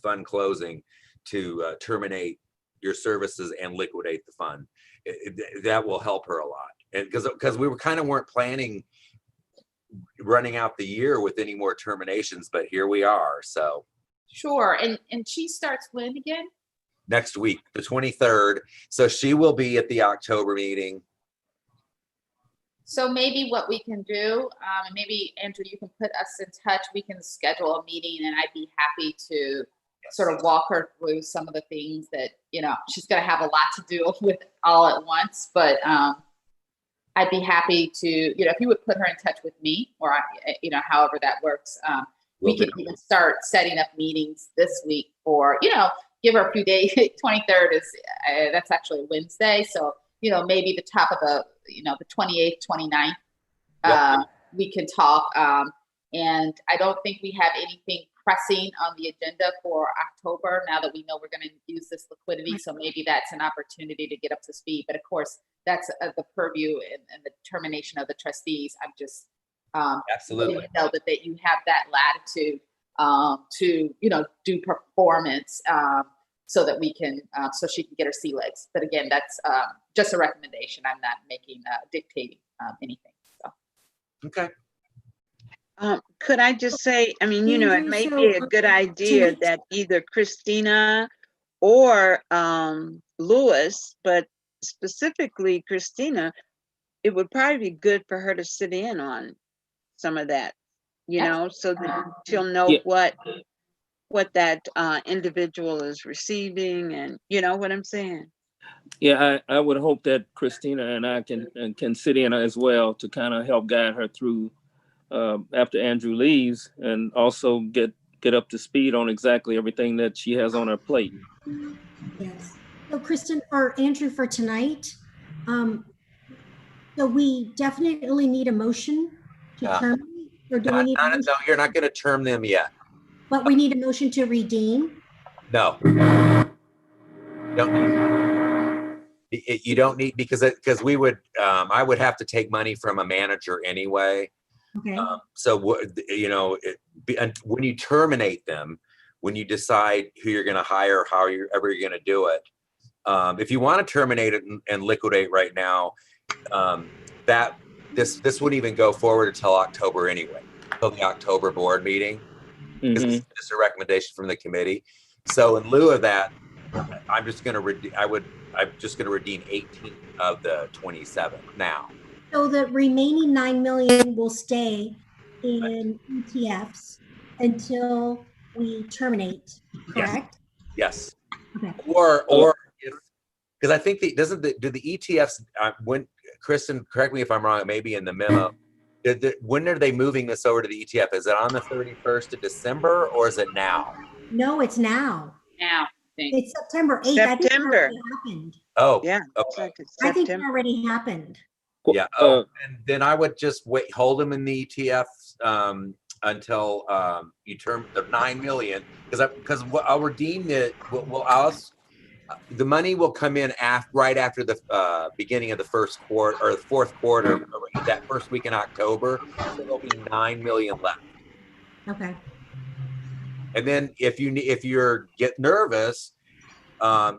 fund closing, to terminate your services and liquidate the fund. That will help her a lot. And because we weren't planning running out the year with any more terminations, but here we are. So
sure. And she starts when again?
Next week, the 23rd. So she will be at the October meeting.
So maybe what we can do, and maybe Andrew, you can put us in touch. We can schedule a meeting, and I'd be happy to sort of walk her through some of the things that she's going to have a lot to do with all at once. But I'd be happy to, if you would put her in touch with me, or however that works, we can even start setting up meetings this week, or give her a few days. 23rd is that's actually a Wednesday, so maybe the top of the 28th, 29th, we can talk. And I don't think we have anything pressing on the agenda for October now that we know we're going to use this liquidity. So maybe that's an opportunity to get up to speed. But of course, that's the purview and the determination of the trustees. I'm just
Absolutely.
letting you know that you have that latitude to, you know, do performance so that we can, so she can get her sea legs. But again, that's just a recommendation. I'm not making, dictating anything. So.
Okay.
Could I just say, I mean, you know, it
Andrew,
may
so,
be a good idea
tonight-
that either Christina or Lewis, but specifically Christina, it would probably be good for her to sit in on some of that, you know, so that she'll know
Yeah.
what that individual is receiving, and you know what I'm saying?
Yeah, I would hope that Christina and I can sit in as well to kind of help guide her through after Andrew leaves, and also get up to speed on exactly everything that she has on her plate.
Yes. So Kristen or Andrew, for tonight, so we definitely need a motion to
Yeah.
terminate, or do we need, a motion?
No, you're not going to term them yet.
But we need a motion to redeem?
No. Don't need. You don't need, because we would, I would have to take money from a manager anyway.
Okay,
So, you know, and when you terminate them, when you decide who you're going to hire, how you're going to do it, if you want to terminate it and liquidate right now, that this wouldn't even go forward until October anyway, until the October board meeting. Because
Mhm.
it's just a recommendation from the committee. So in lieu of that, I'm just going to redeem 18 of the 27 now.
so the remaining 9 million will stay in ETFs until we terminate, correct?
Yes.
Okay.
Or if, because I think do the ETFs, when, Kristen, correct me if I'm wrong, maybe in the memo, when are they moving this over to the ETF? Is it on the 31st of December or is it now?
No, it's now.
Now, I think.
It's September 8th. I think it
September.
already happened.
Oh,
Yeah, it's
okay.
like it's
I think it
September.
already happened.
Yeah. Oh, and then I would just hold them in the ETFs until you term the 9 million, because I'll redeem it. The money will come in right after the beginning of the first quarter or the fourth quarter, that first week in October. So there'll be 9 million left.
Okay.
And then if you get nervous,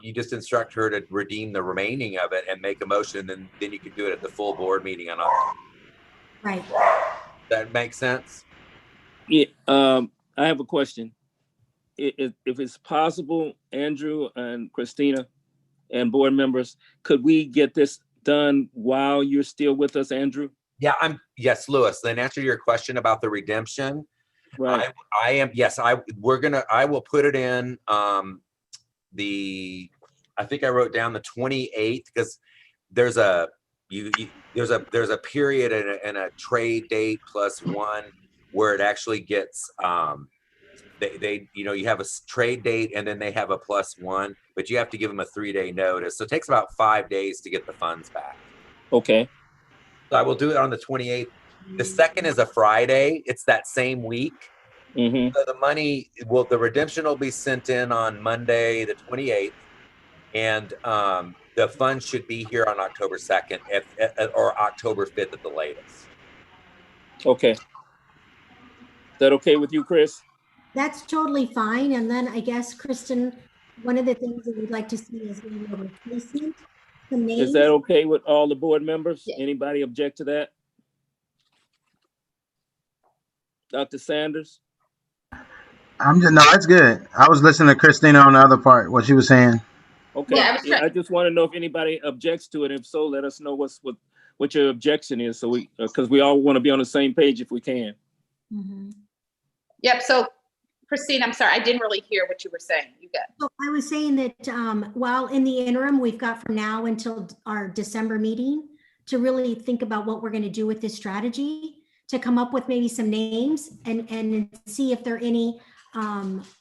you just instruct her to redeem the remaining of it and make a motion, and then you can do it at the full board meeting on October.
Right.
That makes sense?
Yeah, I have a question. If it's possible, Andrew and Christina and board members, could we get this done while you're still with us, Andrew?
Yeah, yes, Lewis. Then answer your question about the redemption.
Right.
I am. Yes, I will put it in I think I wrote down the 28th, because there's a period and a trade date +1 where it actually gets you have a trade date and then they have a +1, but you have to give them a 3-day notice. So it takes about 5 days to get the funds back.
Okay.
So I will do it on the 28th. The 2nd is a Friday. It's that same week.
Mm-hmm.
So the redemption will be sent in on Monday, the 28th. And the funds should be here on October 2nd or October 5th at the latest.
Okay. Is that okay with you, Chris?
That's totally fine. And then I guess, Kristen, one of the things that we'd like to see is maybe a replacement. Some names.
Is that okay with all the board members?
Yeah.
Anybody object to that? Dr. Sanders?
No, it's good. I was listening to Christina on the other part, what she was saying.
Okay.
Yeah, I was trying-
I just want to know if anybody objects to it. If so, let us know what your objection is, so because we all want to be on the same page if we can.
Mhm.
Yep. So Christine, I'm sorry, I didn't really hear what you were saying. You got.
So I was saying that while in the interim, we've got from now until our December meeting to really think about what we're going to do with this strategy, to come up with maybe some names and see if there are any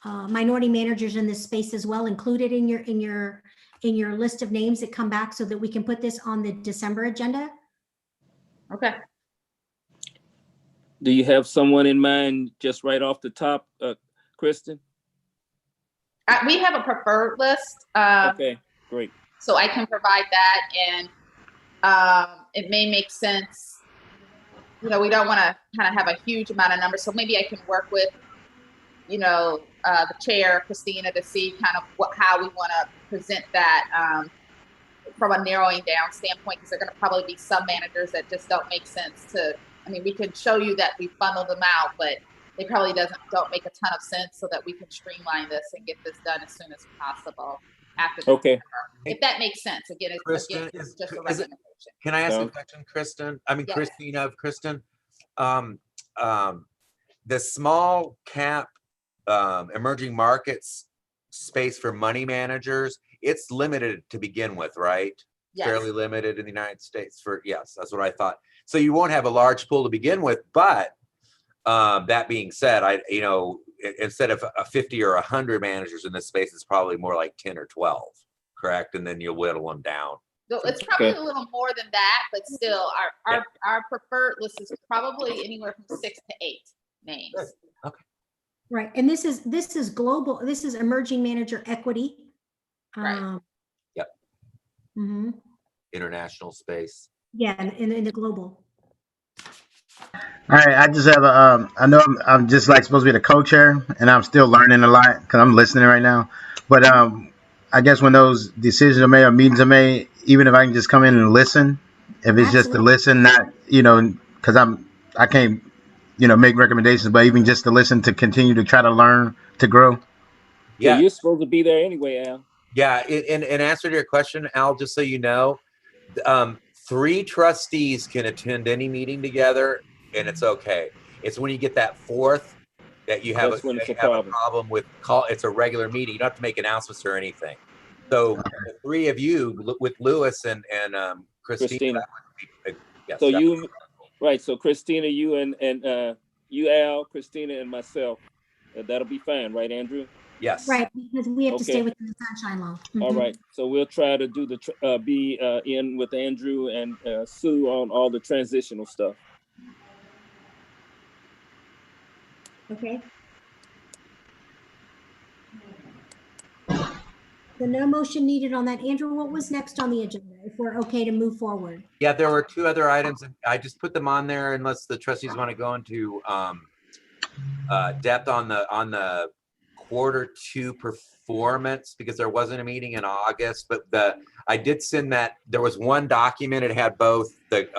minority managers in this space as well included in your list of names that come back, so that we can put this on the December agenda.
Okay.
Do you have someone in mind just right off the top, Kristen?
We have a preferred list.
Okay, great.
So I can provide that, and it may make sense. You know, we don't want to kind of have a huge amount of numbers, so maybe I can work with, you know, the chair, Christina, to see kind of how we want to present that from a narrowing down standpoint, because there are going to probably be some managers that just don't make sense to. I mean, we can show you that we funnel them out, but they probably don't make a ton of sense, so that we can streamline this and get this done as soon as possible after.
Okay.
If that makes sense. Again,
Kristen,
it's just a
is it-
recommendation.
Can I ask a
Sounds-
question, Kristen? I mean,
Yes.
Christina of Kristen. The small cap emerging markets space for money managers, it's limited to begin with, right?
Yes.
Fairly limited in the United States for, yes, that's what I thought. So you won't have a large pool to begin with, but that being said, instead of a 50 or 100 managers in this space, it's probably more like 10 or 12, correct? And then you'll whittle them down.
So it's probably
Okay.
a little more than that, but still, our preferred list is probably anywhere from 6 to 8 names.
Right, and this is global, this is emerging manager equity.
Right.
Yep.
Mhm.
International space.
Yeah, in the global.
All right, I just have I know I'm just like supposed to be the co-chair, and I'm still learning a lot because I'm listening right now. But I guess when those decisions are made or meetings are made, even if I can just come in and listen, if it's just to
Absolutely.
listen, not because I can't make recommendations, but even just to listen, to continue to try to learn, to grow.
Yeah,
Yeah,
you're supposed to be there anyway, Al.
yeah. In answer to your question, Al, just so you know, 3 trustees can attend any meeting together, and it's okay. It's when you get that 4th that you have
That's when it's a
you have a
problem.
problem with call. It's a regular meeting. You don't have to make announcements or anything. So the 3 of you with Lewis and Christina.
Christina.
That would be, yes,
So
that
you,
would be wonderful.
right? So Christina, you and you, Al, Christina, and myself. That'll be fine, right, Andrew?
Yes.
Right, because we have to stay
Okay.
within the sunshine law.
All
Mhm.
right. So we'll try to do be in with Andrew and Sue on all the transitional stuff.
Okay. So no motion needed on that. Andrew, what was next on the agenda, if we're okay to move forward?
Yeah, there were 2 other items, and I just put them on there unless the trustees want to go into depth on the Q2 performance, because there wasn't a meeting in August, but I did send that. There was one document. It had both the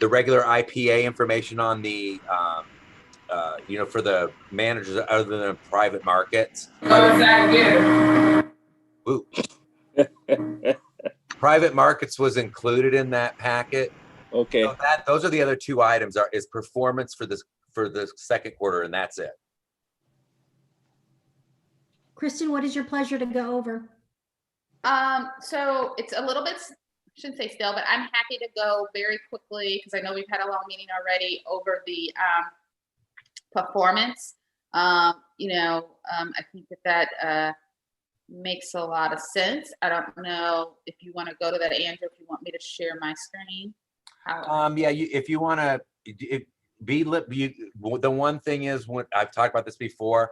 regular IPA information on the for the managers other than private markets. Ooh. Private markets was included in that packet.
Okay.
So those are the other 2 items is performance for the Q2, and that's it.
Kristen, what is your pleasure to go over?
So it's a little bit, shouldn't say still, but I'm happy to go very quickly, because I know we've had a long meeting already over the performance. I think that makes a lot of sense. I don't know if you want to go to that, Andrew, if you want me to share my screen.
Yeah, if you want to the one thing is, when I've talked about this before,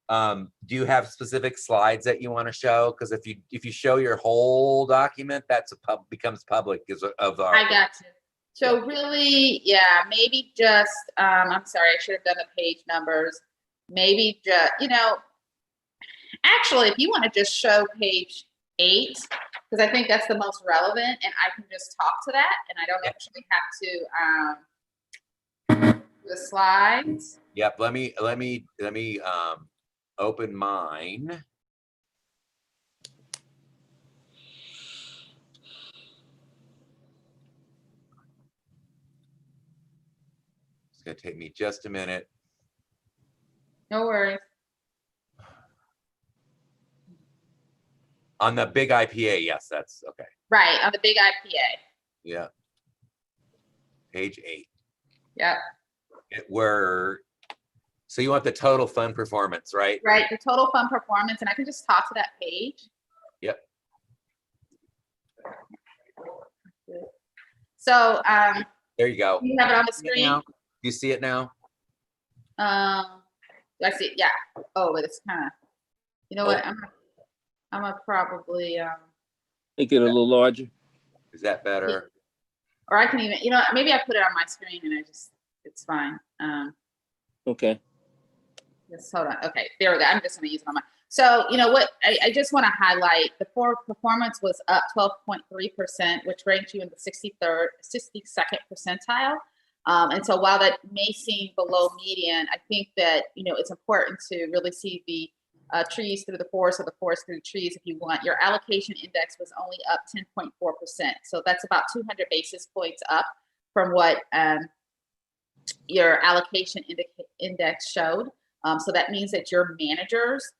do you have specific slides that you want to show? Because if you show your whole document, that's becomes public of our.
I got you. So really, yeah, maybe just, I'm sorry, I should have done the page numbers. Maybe just, actually, if you want to just show page 8, because I think that's the most relevant, and I can just talk to that, and I don't actually have to do the slides.
Yep. Let me open mine. It's going to take me just a minute.
No worries.
On the big IPA, yes, that's okay.
Right, on the big IPA.
Yeah. Page 8.
Yep.
So you want the total fund performance, right?
Right, the total fund performance, and I can just talk to that page.
Yep.
So
There you go.
you have it on the screen?
You see it now?
Do I see it? Yeah. Oh, but it's kind of, you know what? I'm gonna probably,
Make it a little larger.
Is that better?
or I can even, you know, maybe I put it on my screen and it's fine.
Okay.
Just hold on. Okay, there we go. I'm just gonna use it on my. So you know what? I just want to highlight the performance was up 12.3%, which ranked you in the 62nd percentile. And so while that may seem below median, I think that, you know, it's important to really see the trees through the forest or the forest through the trees if you want. Your allocation index was only up 10.4%. So that's about 200 basis points up from what your allocation index showed. So that means that your managers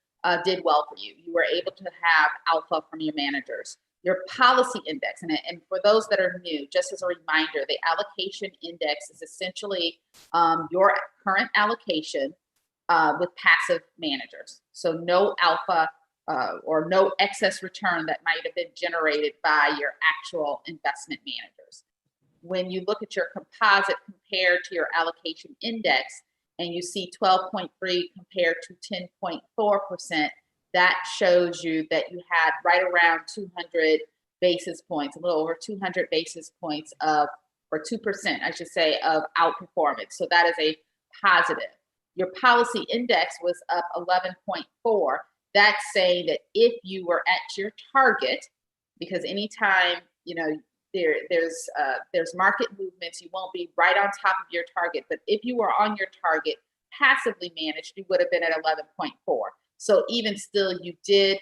did well for you. You were able to have alpha from your managers. Your policy index, and for those that are new, just as a reminder, the allocation index is essentially your current allocation with passive managers. So no alpha or no excess return that might have been generated by your actual investment managers. When you look at your composite compared to your allocation index, and you see 12.3 compared to 10.4%, that shows you that you had right around 200 basis points, a little over 200 basis points of, or 2%, I should say, of outperformance. So that is a positive. Your policy index was up 11.4. That's saying that if you were at your target, because anytime, you know, there's market movements, you won't be right on top of your target, but if you were on your target passively managed, you would have been at 11.4. So even still, you did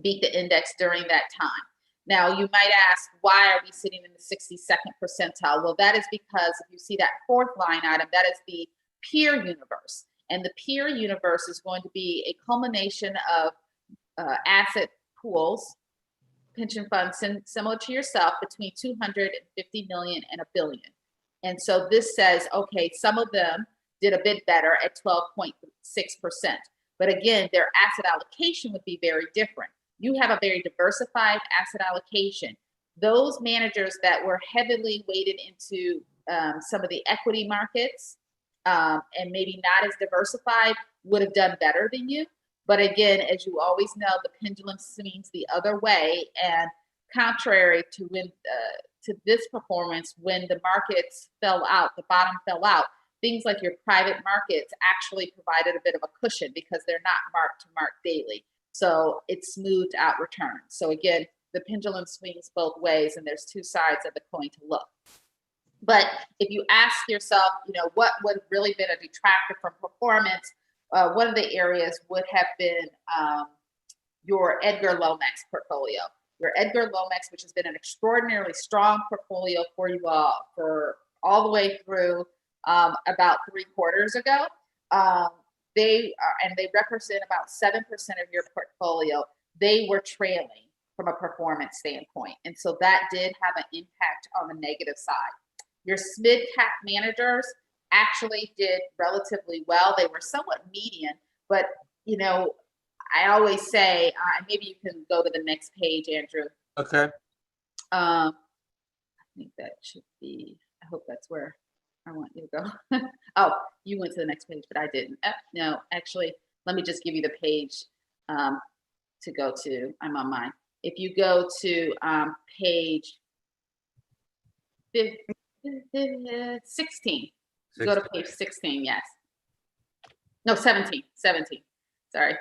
beat the index during that time. Now, you might ask, why are we sitting in the 62nd percentile? Well, that is because if you see that fourth line item, that is the peer universe. And the peer universe is going to be a culmination of asset pools, pension funds, similar to yourself, between 250 million and $1 billion. And so this says, okay, some of them did a bit better at 12.6%. But again, their asset allocation would be very different. You have a very diversified asset allocation. Those managers that were heavily weighted into some of the equity markets and maybe not as diversified would have done better than you. But again, as you always know, the pendulum swings the other way. And contrary to to this performance, when the markets fell out, the bottom fell out, things like your private markets actually provided a bit of a cushion because they're not marked to market daily. So it smoothed out returns. So again, the pendulum swings both ways, and there's two sides of the coin to look. But if you ask yourself, you know, what would have really been a detractor from performance, one of the areas would have been your Edgar Lomax portfolio. Your Edgar Lomax, which has been an extraordinarily strong portfolio for you all for all the way through about 3 quarters ago. They represent about 7% of your portfolio. They were trailing from a performance standpoint. And so that did have an impact on the negative side. Your SMID cap managers actually did relatively well. They were somewhat median, but you know, I always say, maybe you can go to the next page, Andrew.
Okay.
I think that should be, I hope that's where I want you to go. Oh, you went to the next page, but I didn't. No, actually, let me just give you the page to go to. I'm on mine. If you go to page 16, go to page 16, yes. No, 17, sorry.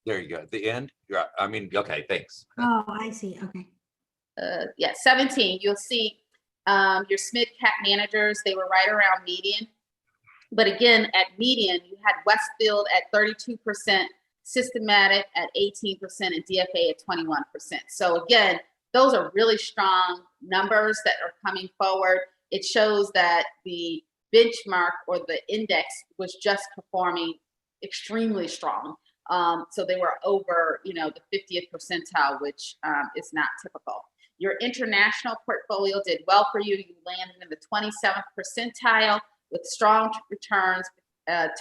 There you go. At the end. I mean, okay, thanks.
Oh, I see. Okay.
Yeah, 17, you'll see your SMID cap managers, they were right around median. But again, at median, you had Westfield at 32%, Systematic at 18%, and DFA at 21%. So again, those are really strong numbers that are coming forward. It shows that the benchmark or the index was just performing extremely strong. So they were over, you know, the 50th percentile, which is not typical. Your international portfolio did well for you. You landed in the 27th percentile with strong returns.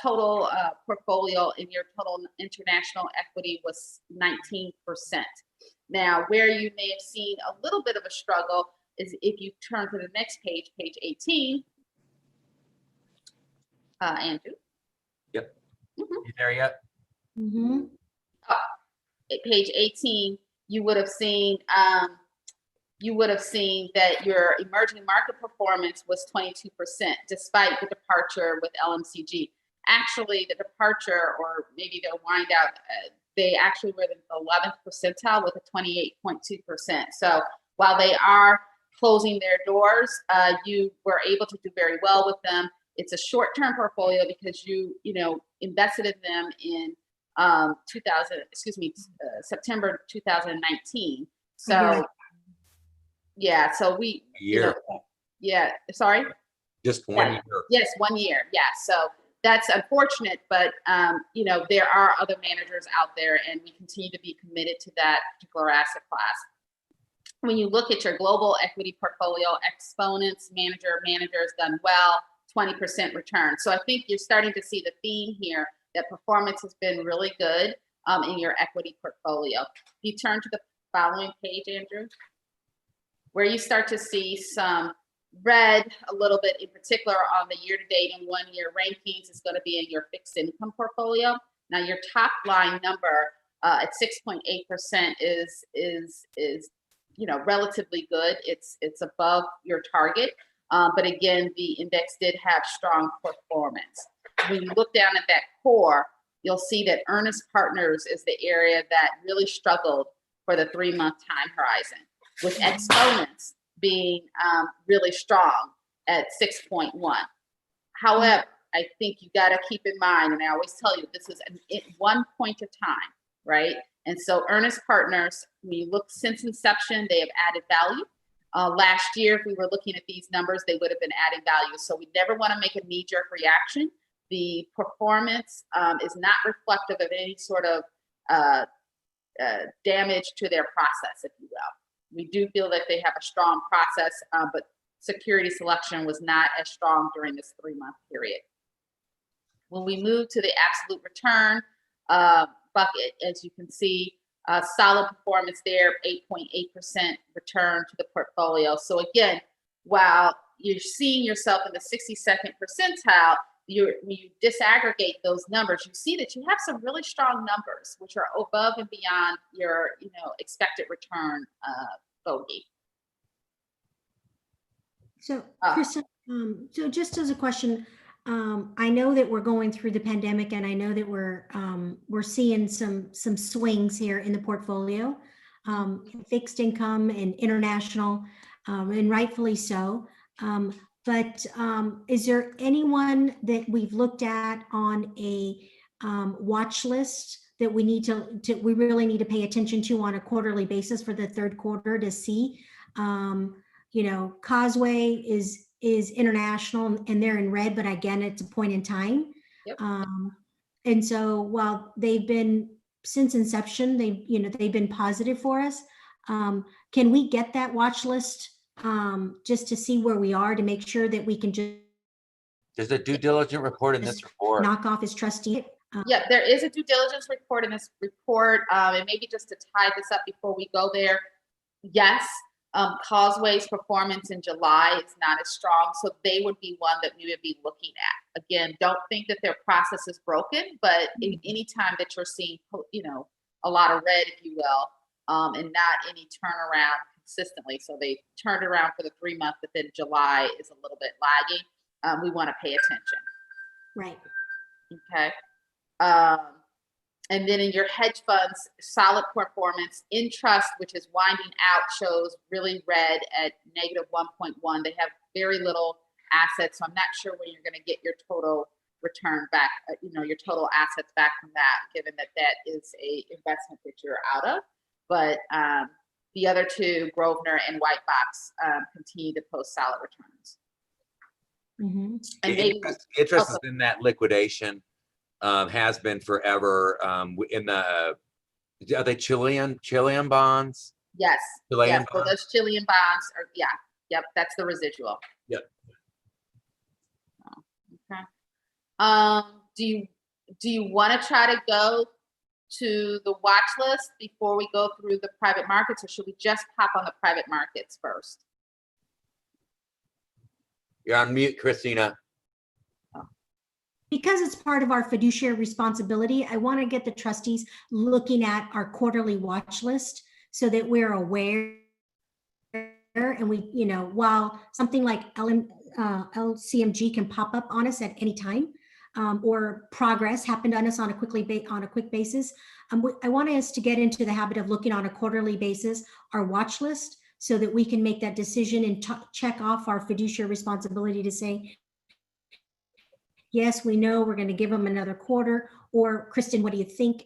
Total portfolio in your total international equity was 19%. Now, where you may have seen a little bit of a struggle is if you turn to the next page, page 18, Andrew.
Yep.
Mhm.
You there yet?
Mm-hmm.
At page 18, you would have seen that your emerging market performance was 22%, despite the departure with LMCG. Actually, the departure, or maybe their wind out, they actually were the 11th percentile with a 28.2%. So while they are closing their doors, you were able to do very well with them. It's a short-term portfolio because you invested in them in September 2019. So yeah, so we,
Year.
yeah, sorry.
Just 1
Yeah.
year.
Yes, 1 year. Yeah. So that's unfortunate, but there are other managers out there, and we continue to be committed to that particular asset class. When you look at your global equity portfolio, exponents, managers done well, 20% return. So I think you're starting to see the theme here that performance has been really good in your equity portfolio. If you turn to the following page, Andrew, where you start to see some red a little bit, in particular on the year-to-date and 1 year rankings, is going to be in your fixed income portfolio. Now, your top line number at 6.8% is relatively good. It's above your target, but again, the index did have strong performance. When you look down at that core, you'll see that Ernest Partners is the area that really struggled for the 3-month time horizon, with exponents being really strong at 6.1. However, I think you got to keep in mind, and I always tell you, this is at one point of time, right? And so Ernest Partners, when you look since inception, they have added value. Last year, if we were looking at these numbers, they would have been adding value. So we never want to make a knee-jerk reaction. The performance is not reflective of any sort of damage to their process, if you will. We do feel that they have a strong process, but security selection was not as strong during this 3-month period. When we move to the absolute return bucket, as you can see, solid performance there, 8.8% return to the portfolio. So again, while you're seeing yourself in the 62nd percentile, when you disaggregate those numbers, you see that you have some really strong numbers, which are above and beyond your expected return bogey.
So, Kristen, so just as a question, I know that we're going through the pandemic, and I know that we're seeing some swings here in the portfolio, fixed income and international, and rightfully so. But is there anyone that we've looked at on a watch list that we need we really need to pay attention to on a quarterly basis for the third quarter to see? Causeway is international and they're in red, but again, it's a point in time.
Yep.
And so while they've been since inception, they've been positive for us. Can we get that watch list just to see where we are, to make sure that we can just
There's a due diligence report in this report.
knock off his trustee?
Yeah, there is a due diligence report in this report, and maybe just to tie this up before we go there, yes, Causeway's performance in July is not as strong, so they would be one that we would be looking at. Again, don't think that their process is broken, but any time that you're seeing, a lot of red, if you will, and not any turnaround consistently, so they turned around for the 3-month, but then July is a little bit lagging, we want to pay attention.
Right.
Okay. And then in your hedge funds, solid performance. In trust, which is winding out, shows really red at -1.1. They have very little assets, so I'm not sure when you're going to get your total return back, your total assets back from that, given that that is a investment that you're out of. But the other two, Grosvenor and Whitebox, continue to post solid returns.
Mm-hmm.
And maybe
Interest is in that liquidation. Has been forever. In the are they Chilean bonds?
yes,
Chilean
yes. So those Chilean bonds are yep. That's the residual.
Yep.
Okay. Do you want to try to go to the watch list before we go through the private markets, or should we just pop on the private markets first?
You're on mute, Christina.
because it's part of our fiduciary responsibility, I want to get the trustees looking at our quarterly watch list so that we're aware. And we, you know, while something like LCMG can pop up on us at any time, or progress happened on us on a quick basis, I want us to get into the habit of looking on a quarterly basis, our watch list, so that we can make that decision and check off our fiduciary responsibility to say, yes, we know we're going to give them another quarter. Or Kristen, what do you think?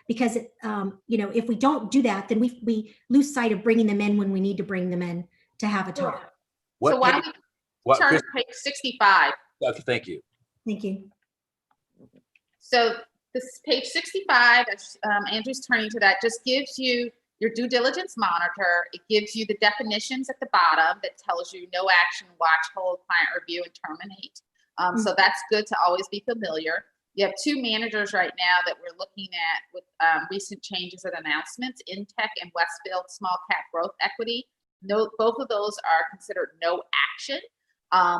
Because you know, if we don't do that, then we lose sight of bringing them in when we need to bring them in to have a talk.
So
What
why
page-
don't we
what,
turn
Chris-
to page 65?
okay, thank you.
Thank you.
So this page 65, as Andrew's turning to that, just gives you your due diligence monitor. It gives you the definitions at the bottom that tells you no action, watch, hold, client review, and terminate. So that's good to always be familiar. You have two managers right now that we're looking at with recent changes and announcements, Intech and Westfield Small Cap Growth Equity. No, both of those are considered no action,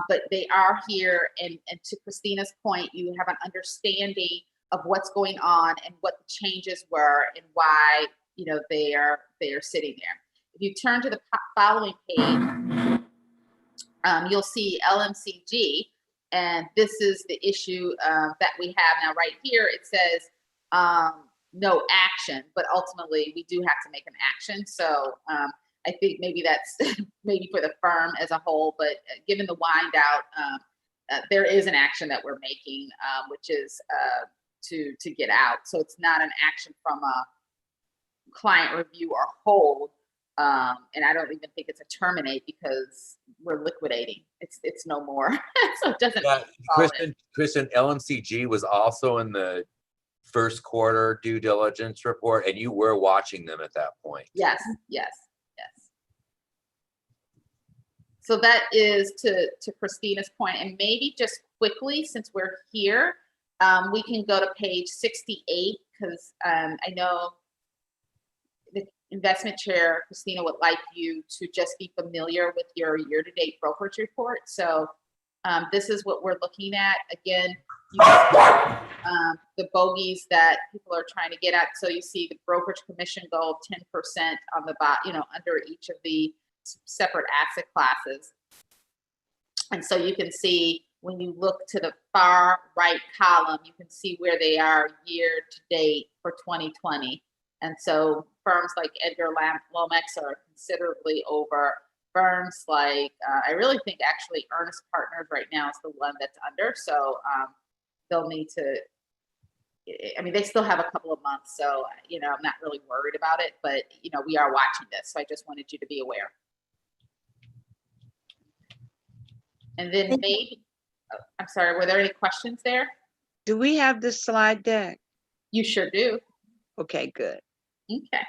but they are here. And to Christina's point, you have an understanding of what's going on and what the changes were and why, you know, they are sitting there. If you turn to the following page, you'll see LMCG. And this is the issue that we have now right here. It says no action, but ultimately we do have to make an action. So I think maybe that's maybe for the firm as a whole, but given the wind out, there is an action that we're making, which is to get out. So it's not an action from a client review or hold. And I don't even think it's a terminate because we're liquidating. It's no more. So it doesn't.
Yeah, Kristen, LMCG was also in the first quarter due diligence report, and you were watching them at that point.
Yes. So that is to Christina's point, and maybe just quickly, since we're here, we can go to page 68 because I know the investment chair, Christina, would like you to just be familiar with your year-to-date brokerage report. So this is what we're looking at. Again, you the bogeys that people are trying to get at. So you see the brokerage commission goal of 10% on the bottom, you know, under each of the separate asset classes. And so you can see when you look to the far right column, you can see where they are year to date for 2020. And so firms like Edgar Lomax are considerably over. Firms like, I really think actually Ernest Partners right now is the one that's under. So they'll need to, I mean, they still have a couple of months. So, you know, I'm not really worried about it, but, you know, we are watching this. So I just wanted you to be aware. And then maybe, I'm sorry, were there any questions there?
Do we have this slide deck?
You sure do.
Okay, good.
Okay.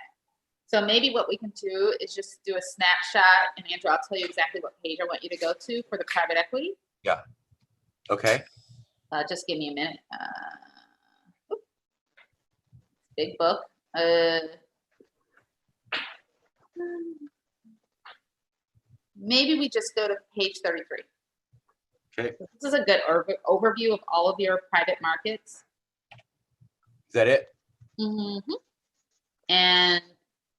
So maybe what we can do is just do a snapshot, and Andrew, I'll tell you exactly what page I want you to go to for the private equity.
Yeah. Okay.
Just give me a minute. Big book. Maybe we just go to page 33.
Okay.
This is a good overview of all of your private markets.
Is that it?
Mm-hmm. And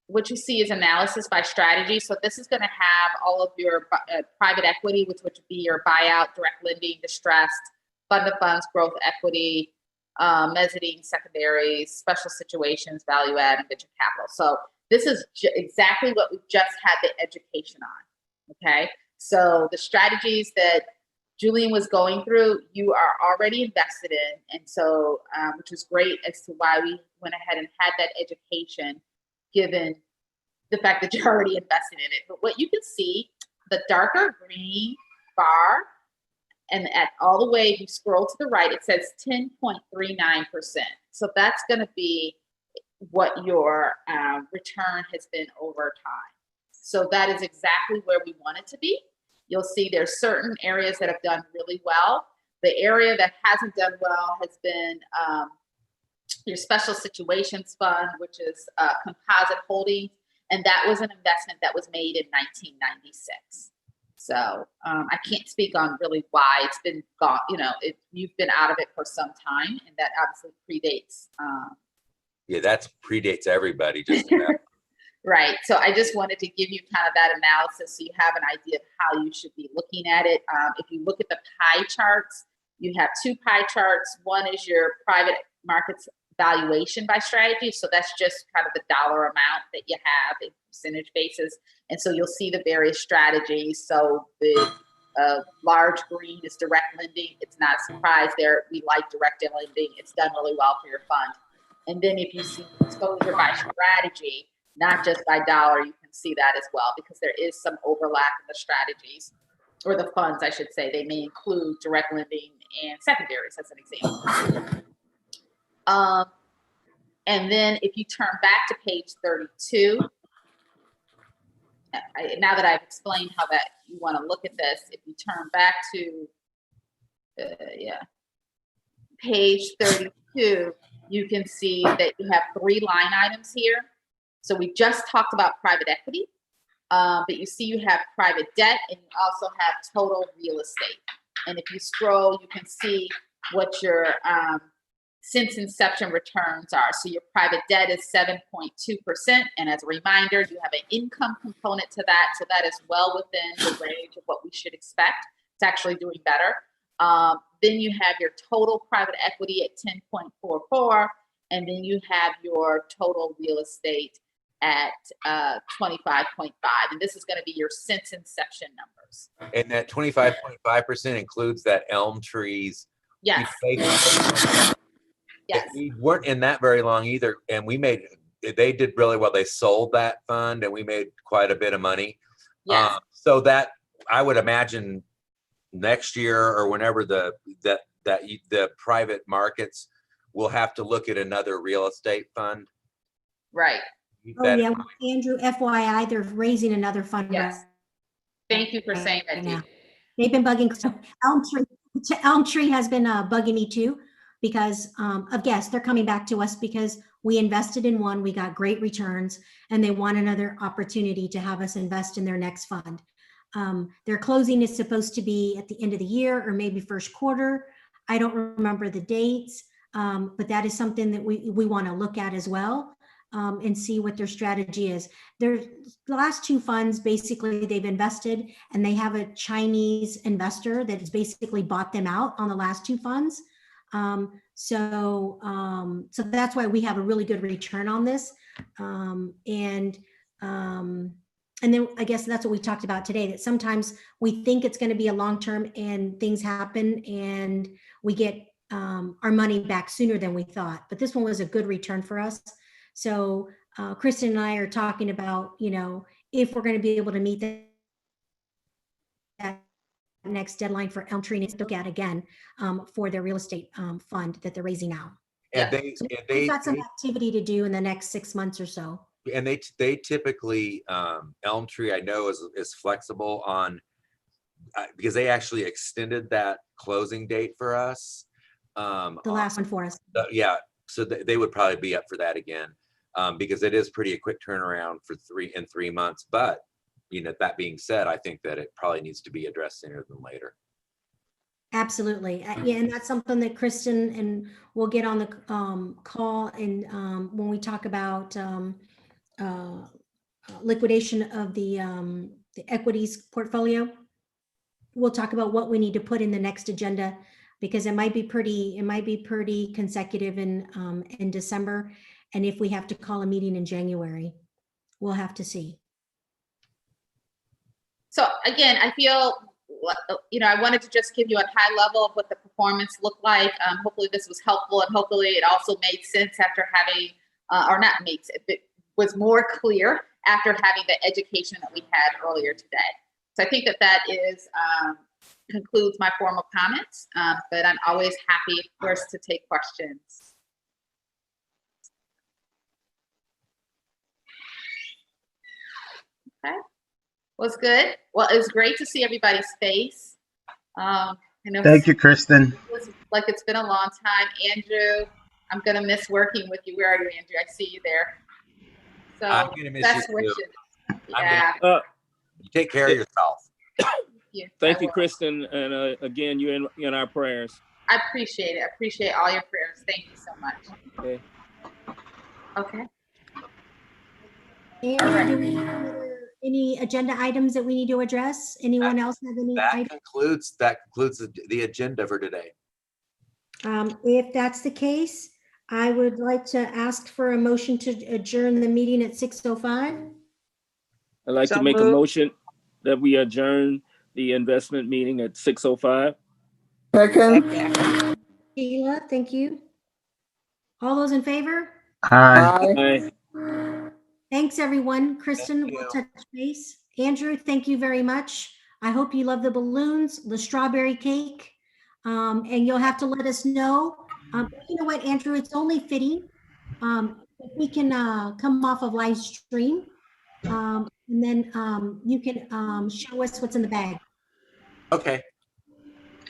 what you see is analysis by strategy. So this is going to have all of your private equity, which would be your buyout, direct lending, distressed, fund of funds, growth equity, mezzanine, secondaries, special situations, value add, and venture capital. So this is exactly what we just had the education on. Okay. So the strategies that Julian was going through, you are already invested in. And so, which is great as to why we went ahead and had that education, given the fact that you're already invested in it. But what you can see, the darker green bar, and at all the way, if you scroll to the right, it says 10.39%. So that's going to be what your return has been over time. So that is exactly where we want it to be. You'll see there's certain areas that have done really well. The area that hasn't done well has been your special situations fund, which is Composite Holdings. And that was an investment that was made in 1996. So I can't speak on really why it's been gone. You know, you've been out of it for some time, and that obviously predates.
Yeah, that predates everybody. Just about.
Right. So I just wanted to give you kind of that analysis so you have an idea of how you should be looking at it. If you look at the pie charts, you have two pie charts. One is your private markets valuation by strategy. So that's just kind of the dollar amount that you have in percentage basis. And so you'll see the various strategies. So the large green is direct lending. It's not a surprise there. We like direct lending. It's done really well for your fund. And then if you see exposure by strategy, not just by dollar, you can see that as well, because there is some overlap in the strategies, or the funds, I should say. They may include direct lending and secondaries as an example. And then if you turn back to page 32, now that I've explained how that you want to look at this, if you turn back to, page 32, you can see that you have 3 line items here. So we just talked about private equity, but you see you have private debt, and you also have total real estate. And if you scroll, you can see what your since inception returns are. So your private debt is 7.2%. And as a reminder, you have an income component to that. So that is well within the range of what we should expect. It's actually doing better. Then you have your total private equity at 10.44. And then you have your total real estate at 25.5. And this is going to be your since inception numbers.
And that 25.5% includes that Elm Trees.
Yes. Yes.
We weren't in that very long either. And they did really well. They sold that fund and we made quite a bit of money.
Yes.
So that I would imagine next year or whenever the private markets will have to look at another real estate fund.
Right.
Oh, yeah, Andrew, FYI, they're raising another fund.
Yes. Thank you for saying that, Dee.
They've been bugging. Elm Tree has been bugging me too, because of guests. They're coming back to us because we invested in one, we got great returns, and they want another opportunity to have us invest in their next fund. Their closing is supposed to be at the end of the year or maybe first quarter. I don't remember the dates, but that is something that we want to look at as well. And see what their strategy is. The last 2 funds, basically they've invested and they have a Chinese investor that has basically bought them out on the last 2 funds. So that's why we have a really good return on this. And then I guess that's what we talked about today, that sometimes we think it's going to be a long-term and things happen and we get our money back sooner than we thought. But this one was a good return for us. So Kristen and I are talking about, if we're going to be able to meet that next deadline for Elm Tree, and look at again for their real estate fund that they're raising now.
And
they've got some activity to do in the next 6 months or so.
And they typically, Elm Tree, I know is flexible on, because they actually extended that closing date for us.
The last one for us.
Yeah. So they would probably be up for that again. Because it is pretty a quick turnaround for 3 months. But, that being said, I think that it probably needs to be addressed sooner than later.
Absolutely. Yeah, and that's something that Kristen and we'll get on the call. And when we talk about liquidation of the equities portfolio, we'll talk about what we need to put in the next agenda, because it might be pretty consecutive in December. And if we have to call a meeting in January, we'll have to see.
So again, I feel, I wanted to just give you a high level of what the performance looked like. Hopefully this was helpful, and hopefully it also made sense after having, or not made sense, it was more clear after having the education that we had earlier today. So I think that is, concludes my formal comments, but I'm always happy, of course, to take questions. Okay, was good. Well, it was great to see everybody's face.
Thank you, Kristen.
It was like it's been a long time. Andrew, I'm gonna miss working with you. Where are you, Andrew? I see you there. So
I'm gonna miss
best
you
wishes.
too.
Yeah.
You take care of yourself.
Thank
I
you,
will.
Kristen. And again, you're in our prayers.
I appreciate it. I appreciate all your prayers. Thank you so much.
Okay.
Okay.
Andrew, do we have any agenda items that we need to address? Anyone else have any
That
items?
concludes the agenda for today.
If that's the case, I would like to ask for a motion to adjourn the meeting at 6:05.
I'd like
So
to make a
moved.
motion that we adjourn the investment meeting at 6:05.
Second.
Second.
Sheila, thank you. All those in favor?
Hi.
Aye.
Aye.
Thanks, everyone. Kristen,
Thank
we'll
you.
touch base. Andrew, thank you very much. I hope you love the balloons, the strawberry cake, and you'll have to let us know. You know what, Andrew, it's only fitting if we can come off of live stream, and then you can show us what's in the bag.
Okay.